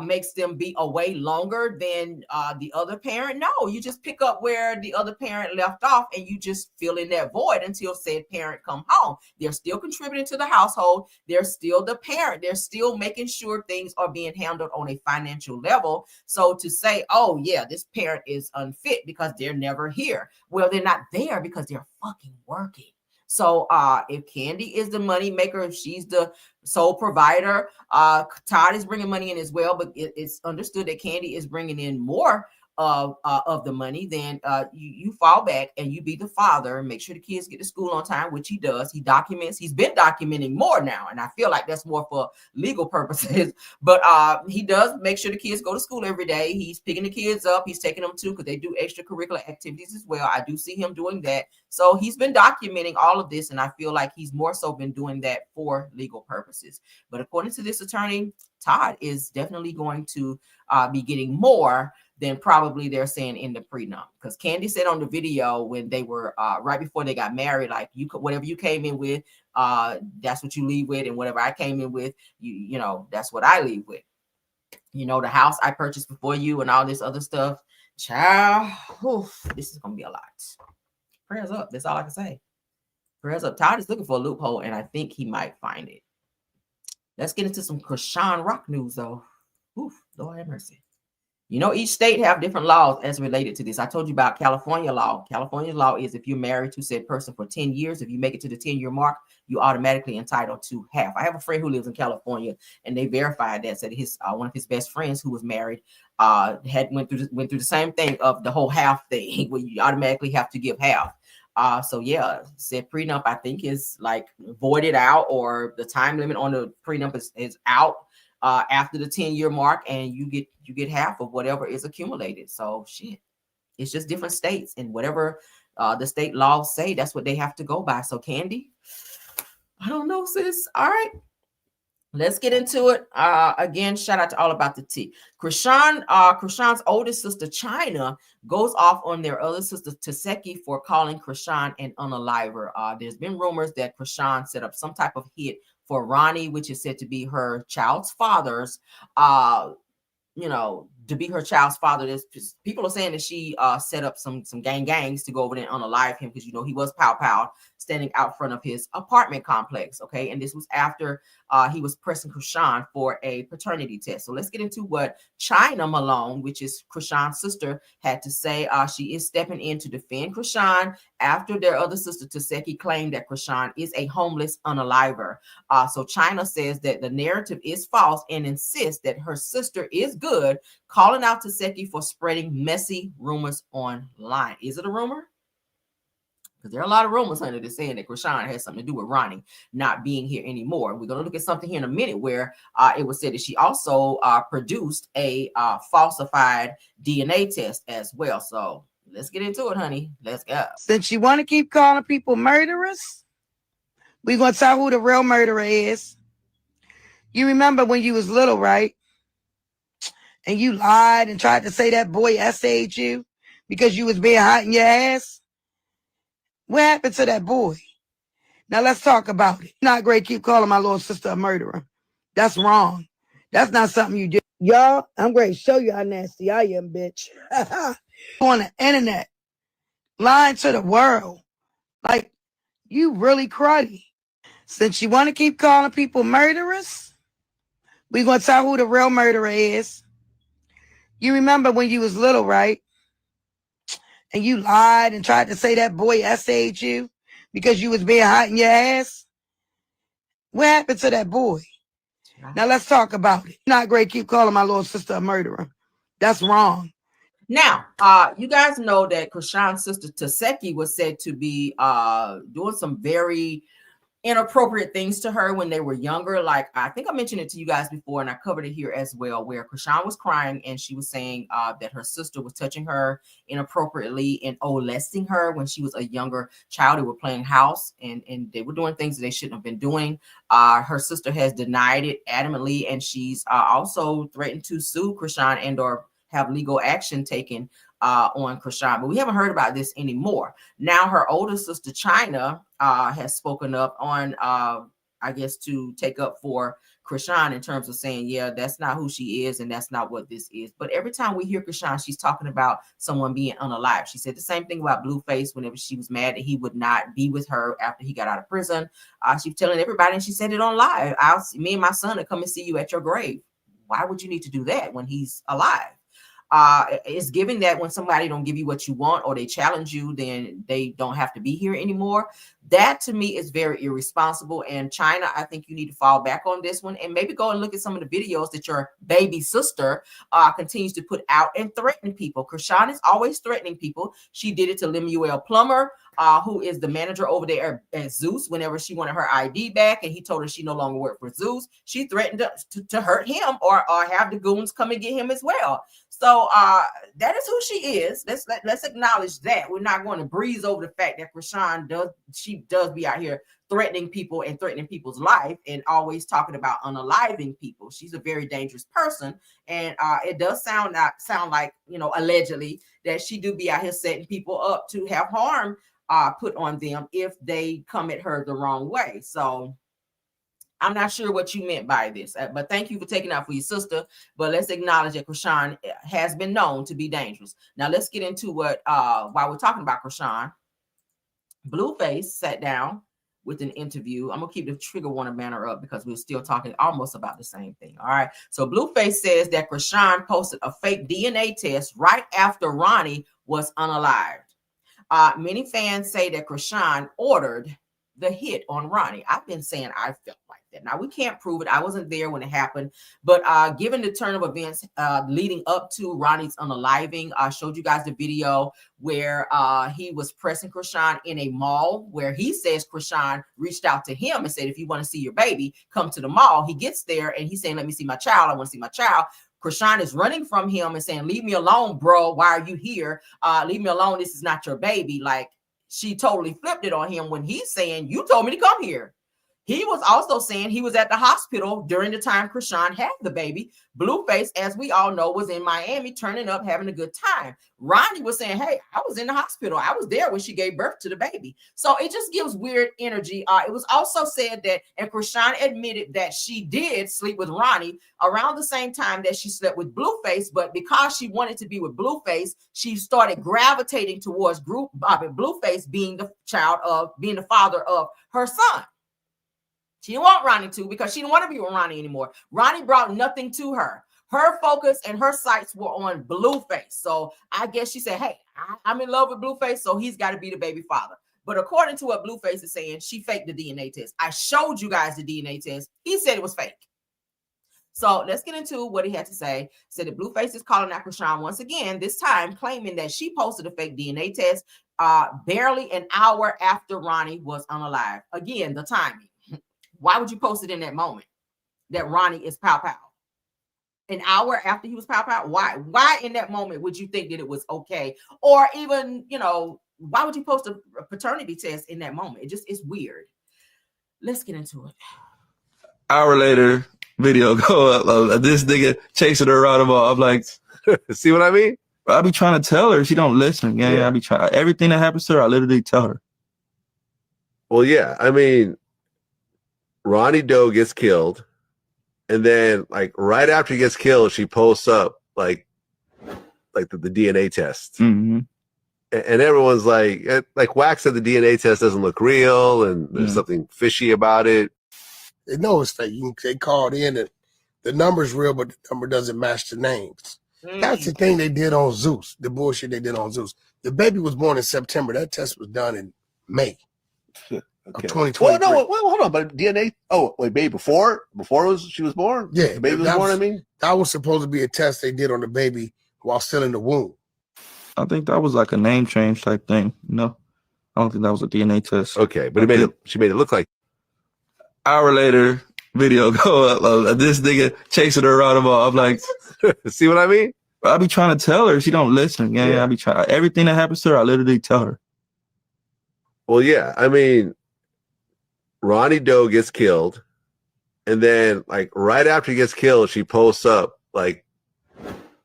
makes them be away longer than the other parent. No, you just pick up where the other parent left off and you just fill in that void until said parent come home. They're still contributing to the household. They're still the parent. They're still making sure things are being handled on a financial level. So to say, oh yeah, this parent is unfit because they're never here. Well, they're not there because they're fucking working. So if Kandi is the money maker, if she's the sole provider, Todd is bringing money in as well, but it's understood that Kandi is bringing in more of the money, then you fall back and you be the father and make sure the kids get to school on time, which he does. He documents. He's been documenting more now, and I feel like that's more for legal purposes. But he does make sure the kids go to school every day. He's picking the kids up. He's taking them too because they do extracurricular activities as well. I do see him doing that. So he's been documenting all of this, and I feel like he's more so been doing that for legal purposes. But according to this attorney, Todd is definitely going to be getting more than probably they're saying in the prenup. Because Kandi said on the video when they were right before they got married, like, you could, whatever you came in with, that's what you leave with, and whatever I came in with, you know, that's what I leave with. You know, the house I purchased before you and all this other stuff. Child, this is gonna be a lot. Prayers up. That's all I can say. Prayers up. Todd is looking for a loophole, and I think he might find it. Let's get into some Krishan Rock news, though. Lord have mercy. You know, each state have different laws as related to this. I told you about California law. California law is if you're married to said person for 10 years, if you make it to the 10-year mark, you automatically entitled to half. I have a friend who lives in California, and they verified that. Said his one of his best friends who was married went through the same thing of the whole half thing, where you automatically have to give half. So yeah, said prenup I think is like voided out, or the time limit on the prenup is out after the 10-year mark, and you get half of whatever is accumulated. So shit, it's just different states, and whatever the state laws say, that's what they have to go by. So Kandi, I don't know, sis. All right, let's get into it. Again, shout out to All About the Tea. Krishan's oldest sister, China, goes off on their other sister, Taseki, for calling Krishan an unaliver. There's been rumors that Krishan set up some type of hit for Ronnie, which is said to be her child's father's, to be her child's father. There's people are saying that she set up some gangs to go over there and unalive him, because he was pow standing out front of his apartment complex. Okay, and this was after he was pressing Krishan for a paternity test. So let's get into what China Malone, which is Krishan's sister, had to say. She is stepping in to defend Krishan after their other sister Taseki claimed that Krishan is a homeless unaliver. So China says that the narrative is false and insists that her sister is good, calling out Taseki for spreading messy rumors online. Is it a rumor? Because there are a lot of rumors, honey, that's saying that Krishan has something to do with Ronnie not being here anymore. We're going to look at something here in a minute where it was said that she also produced a falsified DNA test as well. So let's get into it, honey. Let's go. Since you want to keep calling people murderers, we're going to tell who the real murderer is. You remember when you was little, right? And you lied and tried to say that boy essayed you because you was being hot in your ass? What happened to that boy? Now let's talk about it. Not great. Keep calling my little sister a murderer. That's wrong. That's not something you do. Y'all, I'm going to show you how nasty I am, bitch. On the internet, lying to the world. Like, you really cruddy. Since you want to keep calling people murderers, we're going to tell who the real murderer is. You remember when you was little, right? And you lied and tried to say that boy essayed you because you was being hot in your ass? What happened to that boy? Now let's talk about it. Not great. Keep calling my little sister a murderer. That's wrong. Now, you guys know that Krishan's sister Taseki was said to be doing some very inappropriate things to her when they were younger. Like, I think I mentioned it to you guys before, and I covered it here as well, where Krishan was crying and she was saying that her sister was touching her inappropriately and molesting her when she was a younger child. They were playing house and they were doing things that they shouldn't have been doing. Her sister has denied it adamantly, and she's also threatened to sue Krishan and or have legal action taken on Krishan, but we haven't heard about this anymore. Now her older sister China has spoken up on I guess to take up for Krishan in terms of saying, yeah, that's not who she is and that's not what this is. But every time we hear Krishan, she's talking about someone being unalive. She said the same thing about Blueface whenever she was mad that he would not be with her after he got out of prison. She was telling everybody, and she said it on live, me and my son will come and see you at your grave. Why would you need to do that when he's alive? It's giving that when somebody don't give you what you want or they challenge you, then they don't have to be here anymore. That to me is very irresponsible. And China, I think you need to fall back on this one and maybe go and look at some of the videos that your baby sister continues to put out and threaten people. Krishan is always threatening people. She did it to Lemuel Plummer, who is the manager over there at Zeus. Whenever she wanted her ID back and he told her she no longer worked for Zeus, she threatened to hurt him or have the goons come and get him as well. So that is who she is. Let's acknowledge that. We're not going to breeze over the fact that Krishan does be out here threatening people and threatening people's life and always talking about unaliving people. She's a very dangerous person. And it does sound like, allegedly that she do be out here setting people up to have harm put on them if they come at her the wrong way. So I'm not sure what you meant by this, but thank you for taking out for your sister. But let's acknowledge that Krishan has been known to be dangerous. Now let's get into what, while we're talking about Krishan, Blueface sat down with an interview. I'm going to keep the trigger warning banner up because we're still talking almost about the same thing. All right. So Blueface says that Krishan posted a fake DNA test right after Ronnie was unalived. Many fans say that Krishan ordered the hit on Ronnie. I've been saying I felt like that. Now, we can't prove it. I wasn't there when it happened. But given the turn of events leading up to Ronnie's unaliving, I showed you guys the video where he was pressing Krishan in a mall where he says Krishan reached out to him and said, if you want to see your baby, come to the mall. He gets there and he's saying, let me see my child. I want to see my child. Krishan is running from him and saying, leave me alone, bro. Why are you here? Leave me alone. This is not your baby. Like, she totally flipped it on him when he's saying, you told me to come here. He was also saying he was at the hospital during the time Krishan had the baby. Blueface, as we all know, was in Miami turning up, having a good time. Ronnie was saying, hey, I was in the hospital. I was there when she gave birth to the baby. So it just gives weird energy. It was also said that, and Krishan admitted that she did sleep with Ronnie around the same time that she slept with Blueface, but because she wanted to be with Blueface, she started gravitating towards Blueface being the father of her son. She didn't want Ronnie to because she didn't want to be with Ronnie anymore. Ronnie brought nothing to her. Her focus and her sights were on Blueface. So I guess she said, hey, I'm in love with Blueface, so he's got to be the baby father. But according to what Blueface is saying, she faked the DNA test. I showed you guys the DNA test. He said it was fake. So let's get into what he had to say. Said that Blueface is calling out Krishan once again, this time claiming that she posted a fake DNA test barely an hour after Ronnie was unalived. Again, the timing. Why would you post it in that moment that Ronnie is pow pow? An hour after he was pow pow? Why in that moment would you think that it was okay? Or even, why would you post a paternity test in that moment? It's weird. Let's get into it. Hour later, video go up. This nigga chasing her around the mall. I'm like, see what I mean? I be trying to tell her. She don't listen. Yeah. I be trying. Everything that happens to her, I literally tell her. Well, yeah. I mean, Ronnie Doe gets killed, and then like right after he gets killed, she posts up like the DNA test, and everyone's like Wax said the DNA test doesn't look real, and there's something fishy about it. They know it's fake. They called in and the number's real, but the number doesn't match the names. That's the thing they did on Zeus. The bullshit they did on Zeus. The baby was born in September. That test was done in May. Of 2023. Well, no, hold on, but DNA. Oh, wait, baby, before she was born. Yeah, the baby was born. I mean, that was supposed to be a test they did on the baby while still in the womb. I think that was like a name change type thing. No, I don't think that was a DNA test. Okay, but she made it look like. Hour later, video go up. This nigga chasing her around the mall. I'm like, see what I mean? I be trying to tell her. She don't listen. Yeah. I be trying. Everything that happens to her, I literally tell her. Well, yeah. I mean, Ronnie Doe gets killed, and then like right after he gets killed, she posts up like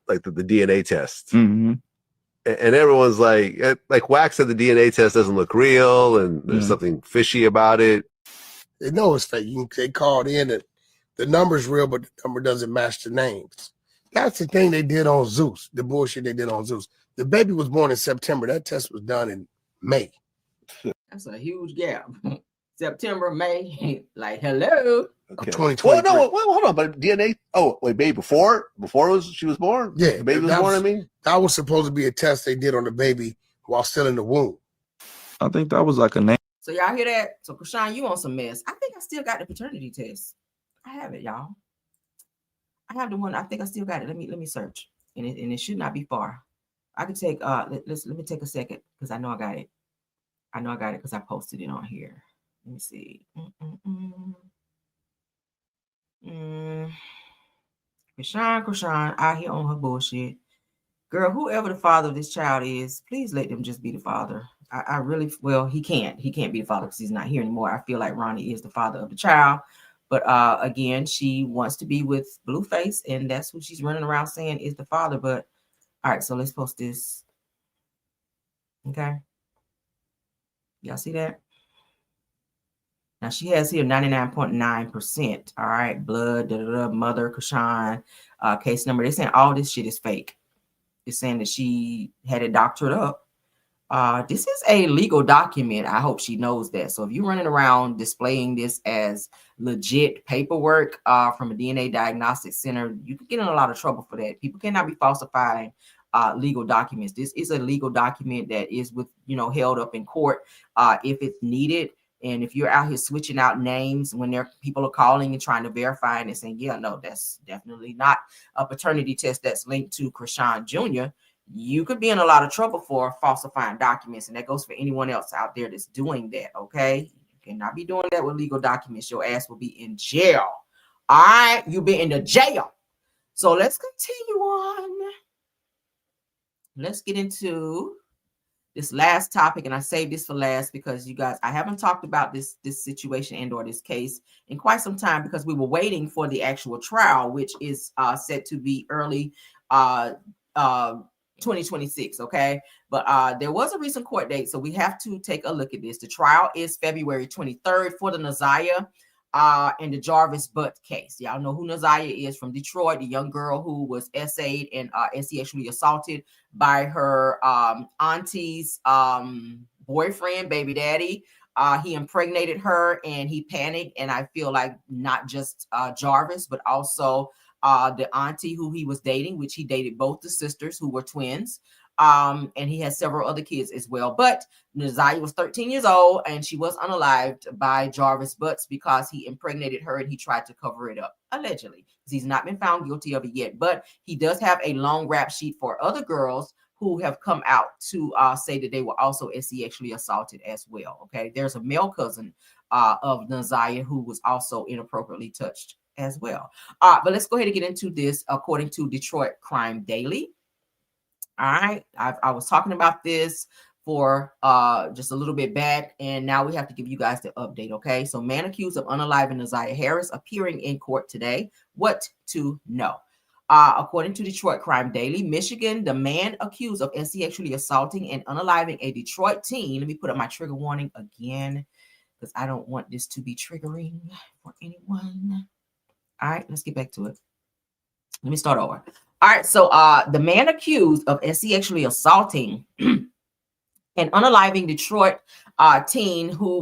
the DNA test, and everyone's like Wax said the DNA test doesn't look real, and there's something fishy about it. They know it's fake. They called in and the number's real, but the number doesn't match the names. That's the thing they did on Zeus. The bullshit they did on Zeus. The baby was born in September. That test was done in May. That's a huge gap. September, May, like, hello. of Okay. 2023. Well, no, well, hold on, but DNA. Oh, wait, baby, before she was born. Yeah, the baby was born. I mean, that was supposed to be a test they did on the baby while still in the womb. I think that was like a name. So y'all hear that? So Krishan, you on some mess. I think I still got the paternity test. I have it, y'all. I have the one. I think I still got it. Let me search. And it should not be far. I could take let me take a second because I know I got it. I know I got it because I posted it on here. Let me see. Krishan out here on her bullshit. Girl, whoever the father of this child is, please let them just be the father. I really, well, he can't be the father because he's not here anymore. I feel like Ronnie is the father of the child. But again, she wants to be with Blueface, and that's who she's running around saying is the father. But all right, so let's post this. Okay. Y'all see that? Now she has here 99.9%. All right, blood, mother, Krishan, case number. They're saying all this shit is fake. It's saying that she had it doctored up. This is a legal document. I hope she knows that. So if you're running around displaying this as legit paperwork from a DNA diagnostic center, you could get in a lot of trouble for that. People cannot be falsifying legal documents. This is a legal document that is held up in court if it's needed. And if you're out here switching out names when people are calling and trying to verify and saying, yeah, no, that's definitely not a paternity test that's linked to Krishan Jr., you could be in a lot of trouble for falsifying documents. And that goes for anyone else out there that's doing that, okay? You cannot be doing that with legal documents. Your ass will be in jail. All right? You'll be in the jail. So let's continue on. Let's get into this last topic, and I saved this for last because you guys, I haven't talked about this situation and or this case in quite some time because we were waiting for the actual trial, which is set to be early 2026. Okay, but there was a recent court date, so we have to take a look at this. The trial is February 23rd for the Naziah and the Jarvis Butt case. Y'all know who Naziah is from Detroit, the young girl who was essayed and sexually assaulted by her auntie's boyfriend, baby daddy. He impregnated her and he panicked. And I feel like not just Jarvis, but also the auntie who he was dating, which he dated both the sisters who were twins. And he has several other kids as well. But Naziah was 13 years old and she was unalived by Jarvis Butts because he impregnated her and he tried to cover it up, allegedly. He's not been found guilty of it yet, but he does have a long rap sheet for other girls who have come out to say that they were also sexually assaulted as well. Okay, there's a male cousin of Naziah who was also inappropriately touched as well. But let's go ahead and get into this according to Detroit Crime Daily. All right, I was talking about this for just a little bit back, and now we have to give you guys the update. Okay, so man accused of unaliving Naziah Harris appearing in court today. What to know? According to Detroit Crime Daily, Michigan, the man accused of sexually assaulting and unaliving a Detroit teen. Let me put up my trigger warning again because I don't want this to be triggering for anyone. All right, let's get back to it. Let me start over. All right, so the man accused of sexually assaulting an unaliving Detroit teen who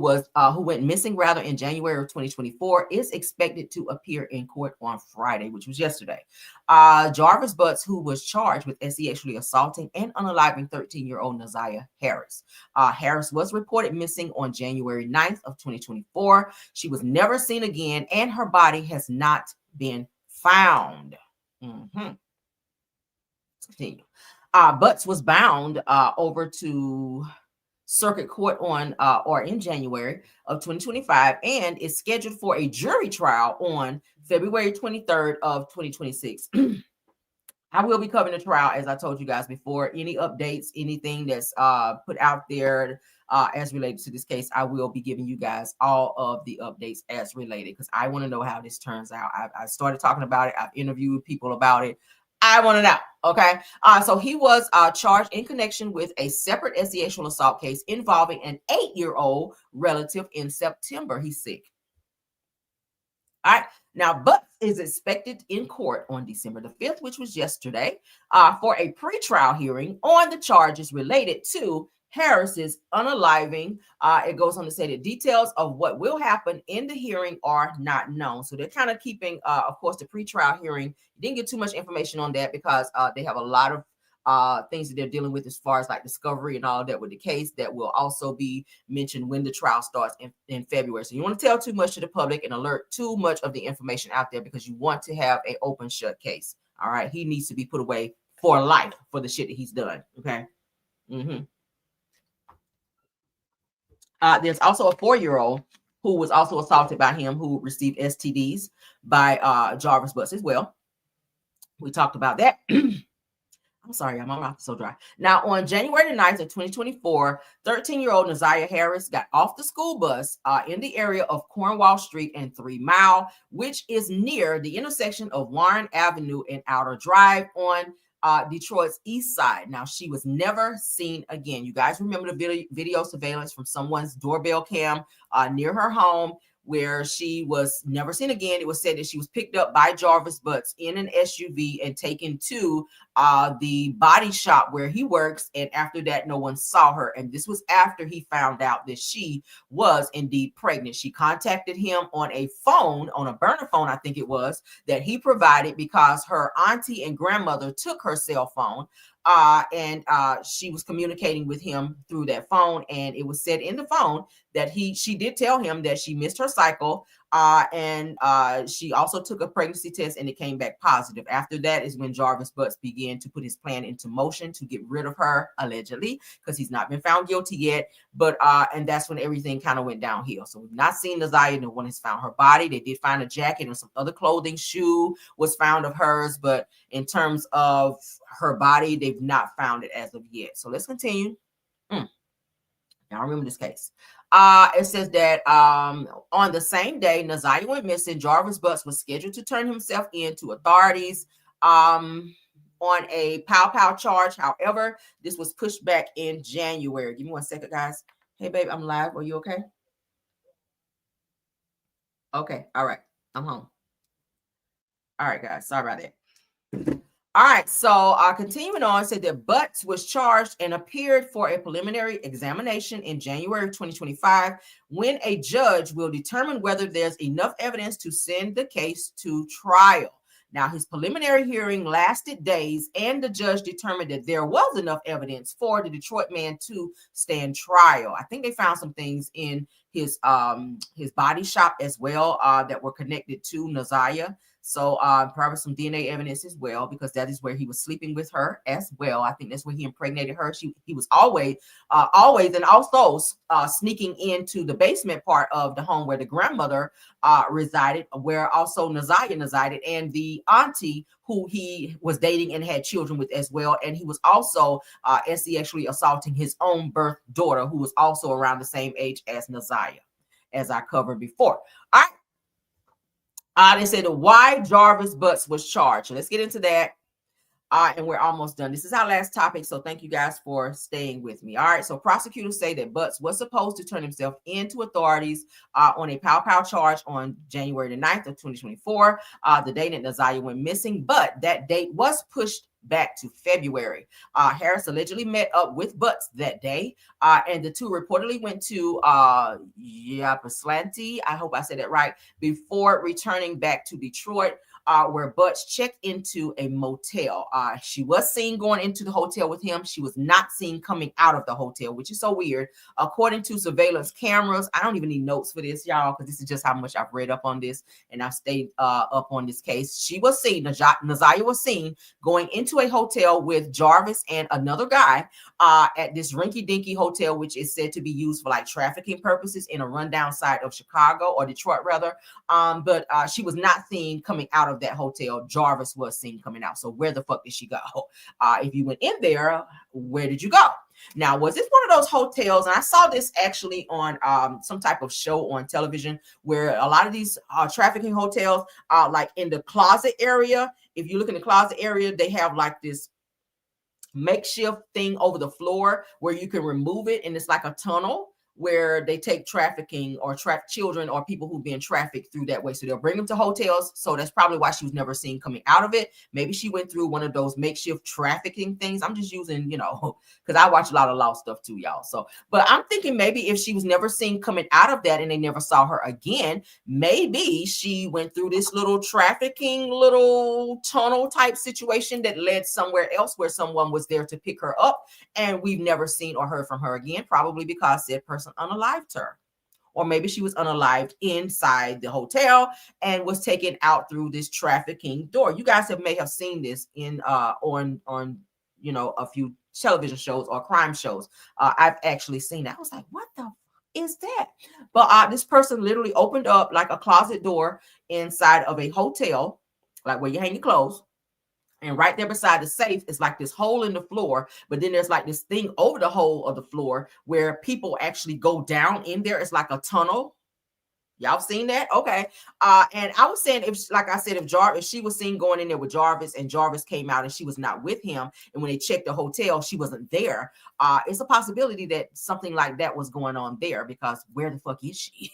went missing in January of 2024 is expected to appear in court on Friday, which was yesterday. Jarvis Butts, who was charged with sexually assaulting and unaliving 13-year-old Naziah Harris. Harris was reported missing on January 9th of 2024. She was never seen again, and her body has not been found. Let's continue. Butts was bound over to circuit court in January of 2025 and is scheduled for a jury trial on February 23rd of 2026. I will be covering the trial, as I told you guys before. Any updates, anything that's put out there as related to this case, I will be giving you guys all of the updates as related because I want to know how this turns out. I started talking about it. I've interviewed people about it. I want to know. Okay. So he was charged in connection with a separate sexual assault case involving an 8-year-old relative in September. He's sick. All right. Now, Butts is expected in court on December the 5th, which was yesterday, for a pretrial hearing on the charges related to Harris's unaliving. It goes on to say that details of what will happen in the hearing are not known. So they're kind of keeping, of course, the pretrial hearing. Didn't get too much information on that because they have a lot of things that they're dealing with as far as like discovery and all that with the case that will also be mentioned when the trial starts in February. So you want to tell too much to the public and alert too much of the information out there because you want to have an open shut case. All right. He needs to be put away for life for the shit that he's done. Okay. There's also a 4-year-old who was also assaulted by him who received STDs by Jarvis Butts as well. We talked about that. I'm sorry, my mouth is so dry. Now, on January the 9th of 2024, 13-year-old Naziah Harris got off the school bus in the area of Cornwall Street and 3 Mile, which is near the intersection of Warren Avenue and Outer Drive on Detroit's east side. Now, she was never seen again. You guys remember the video surveillance from someone's doorbell cam near her home where she was never seen again. It was said that she was picked up by Jarvis Butts in an SUV and taken to the body shop where he works. And after that, no one saw her. And this was after he found out that she was indeed pregnant. She contacted him on a phone, on a burner phone, I think it was, that he provided because her auntie and grandmother took her cell phone. And she was communicating with him through that phone. And it was said in the phone that she did tell him that she missed her cycle. And she also took a pregnancy test and it came back positive. After that is when Jarvis Butts began to put his plan into motion to get rid of her, allegedly, because he's not been found guilty yet. But and that's when everything kind of went downhill. So we've not seen Naziah. No one has found her body. They did find a jacket and some other clothing. Shoe was found of hers, but in terms of her body, they've not found it as of yet. So let's continue. Y'all remember this case. It says that on the same day Naziah went missing, Jarvis Butts was scheduled to turn himself in to authorities on a pow charge. However, this was pushed back in January. Give me 1 second, guys. Hey, babe, I'm live. Are you okay? Okay. All right. I'm home. All right, guys. Sorry about that. All right, so continuing on, said that Butts was charged and appeared for a preliminary examination in January 2025 when a judge will determine whether there's enough evidence to send the case to trial. Now, his preliminary hearing lasted days, and the judge determined that there was enough evidence for the Detroit man to stand trial. I think they found some things in his body shop as well that were connected to Naziah. So probably some DNA evidence as well, because that is where he was sleeping with her as well. I think that's where he impregnated her. He was always and also sneaking into the basement part of the home where the grandmother resided, where also Naziah resided, and the auntie who he was dating and had children with as well. And he was also sexually assaulting his own birth daughter, who was also around the same age as Naziah, as I covered before. All right. They said why Jarvis Butts was charged. So let's get into that. And we're almost done. This is our last topic. So thank you guys for staying with me. All right. So prosecutors say that Butts was supposed to turn himself into authorities on a pow charge on January the 9th of 2024, the day that Naziah went missing. But that date was pushed back to February. Harris allegedly met up with Butts that day, and the two reportedly went to Ypsilanti, I hope I said that right, before returning back to Detroit, where Butts checked into a motel. She was seen going into the hotel with him. She was not seen coming out of the hotel, which is so weird. According to surveillance cameras, I don't even need notes for this, y'all, because this is just how much I've read up on this, and I've stayed up on this case. She was seen, Naziah was seen going into a hotel with Jarvis and another guy at this rinky-dinky hotel, which is said to be used for like trafficking purposes in a rundown side of Chicago, or Detroit rather. But she was not seen coming out of that hotel. Jarvis was seen coming out. So where the fuck did she go? If you went in there, where did you go? Now, was this one of those hotels? And I saw this actually on some type of show on television, where a lot of these trafficking hotels are like in the closet area. If you look in the closet area, they have like this makeshift thing over the floor where you can remove it, and it's like a tunnel. where they take trafficking or trap children or people who've been trafficked through that way. So they'll bring them to hotels. So that's probably why she was never seen coming out of it. Maybe she went through one of those makeshift trafficking things. I'm just using, because I watch a lot of law stuff too, y'all. So, but I'm thinking maybe if she was never seen coming out of that and they never saw her again, maybe she went through this little trafficking, little tunnel type situation that led somewhere else where someone was there to pick her up. And we've never seen or heard from her again, probably because said person unalived her. Or maybe she was unalived inside the hotel and was taken out through this trafficking door. You guys may have seen this in on a few television shows or crime shows. I've actually seen that. I was like, what the is that? But this person literally opened up like a closet door inside of a hotel, like where you hang your clothes. And right there beside the safe is like this hole in the floor, but then there's like this thing over the hole of the floor where people actually go down in there. It's like a tunnel. Y'all seen that? Okay. And I was saying, if she was seen going in there with Jarvis and Jarvis came out and she was not with him, and when they checked the hotel, she wasn't there. It's a possibility that something like that was going on there, because where the fuck is she?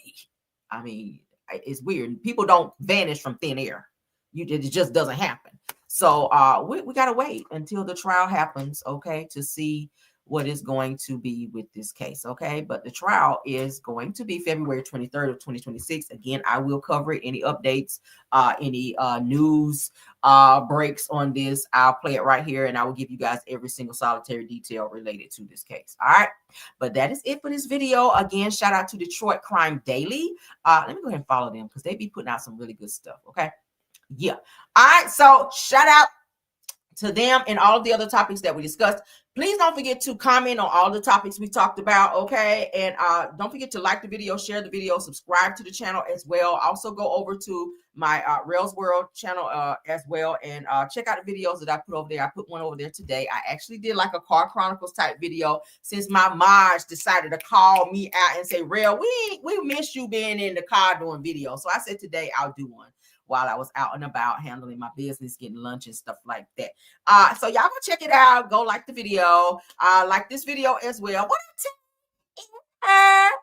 I mean, it's weird. People don't vanish from thin air. It just doesn't happen. So we got to wait until the trial happens, okay, to see what is going to be with this case, okay? But the trial is going to be February 23rd of 2026. Again, I will cover it. Any updates, any news breaks on this, I'll play it right here, and I will give you guys every single solitary detail related to this case, all right? But that is it for this video. Again, shout out to Detroit Crime Daily. Let me go ahead and follow them because they be putting out some really good stuff, okay? Yeah. All right. So shout out to them and all of the other topics that we discussed. Please don't forget to comment on all the topics we talked about. Okay. And don't forget to like the video, share the video, subscribe to the channel as well. Also go over to my Rails World channel as well, and check out the videos that I put over there. I put one over there today. I actually did like a car chronicles type video since my mods decided to call me out and say, Rail, we miss you being in the car doing videos. So I said today I'll do one while I was out and about handling my business, getting lunch and stuff like that. So y'all go check it out. Go like the video. Like this video as well. What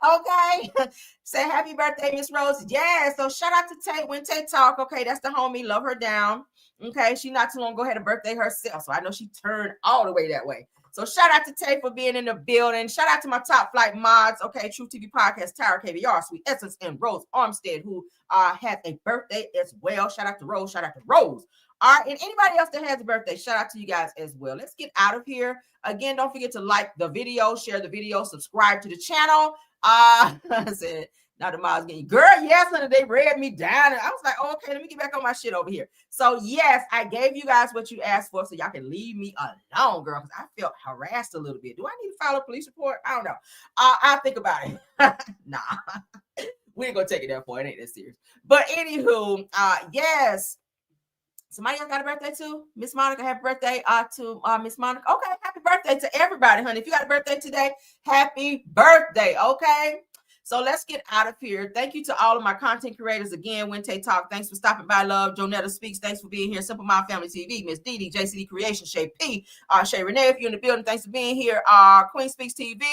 okay. Say happy birthday, Miss Rose. Yeah. So shout out to Tay when Tay talk. Okay, that's the homie. Love her down. Okay, she not too long ago had a birthday herself. So I know she turned all the way that way. So shout out to Tay for being in the building. Shout out to my top flight mods. Okay, True TV Podcast, Tyra KVR, Sweet Essence, and Rose Armstead, who had a birthday as well. Shout out to Rose. Shout out to Rose. All right, and anybody else that has a birthday, shout out to you guys as well. Let's get out of here. Again, don't forget to like the video, share the video, subscribe to the channel. I said, now the moms getting, girl, yes, honey, they read me down. And I was like, oh, okay, let me get back on my shit over here. So, yes, I gave you guys what you asked for, so y'all can leave me alone, girl, because I felt harassed a little bit. Do I need to file a police report? I don't know. I'll think about it. Nah, we ain't going to take it that far. It ain't that serious. But anywho, yes. Somebody else got a birthday too? Miss Monica, happy birthday to Miss Monica. Okay, happy birthday to everybody, honey. If you got a birthday today, happy birthday, okay? So let's get out of here. Thank you to all of my content creators again. Wente Talk, thanks for stopping by, love. Jonetta Speaks, thanks for being here. Simple Mind Family TV, Miss Didi, JCD Creation, Shay P, Shay Renee, if you're in the building, thanks for being here. Queen Speaks TV,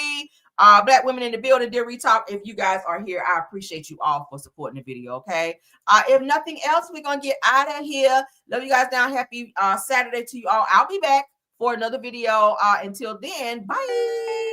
Black Women in the Building, Dear Retalk. If you guys are here, I appreciate you all for supporting the video, okay? If nothing else, we're going to get out of here. Love you guys down. Happy Saturday to you all. I'll be back for another video. Until then, bye.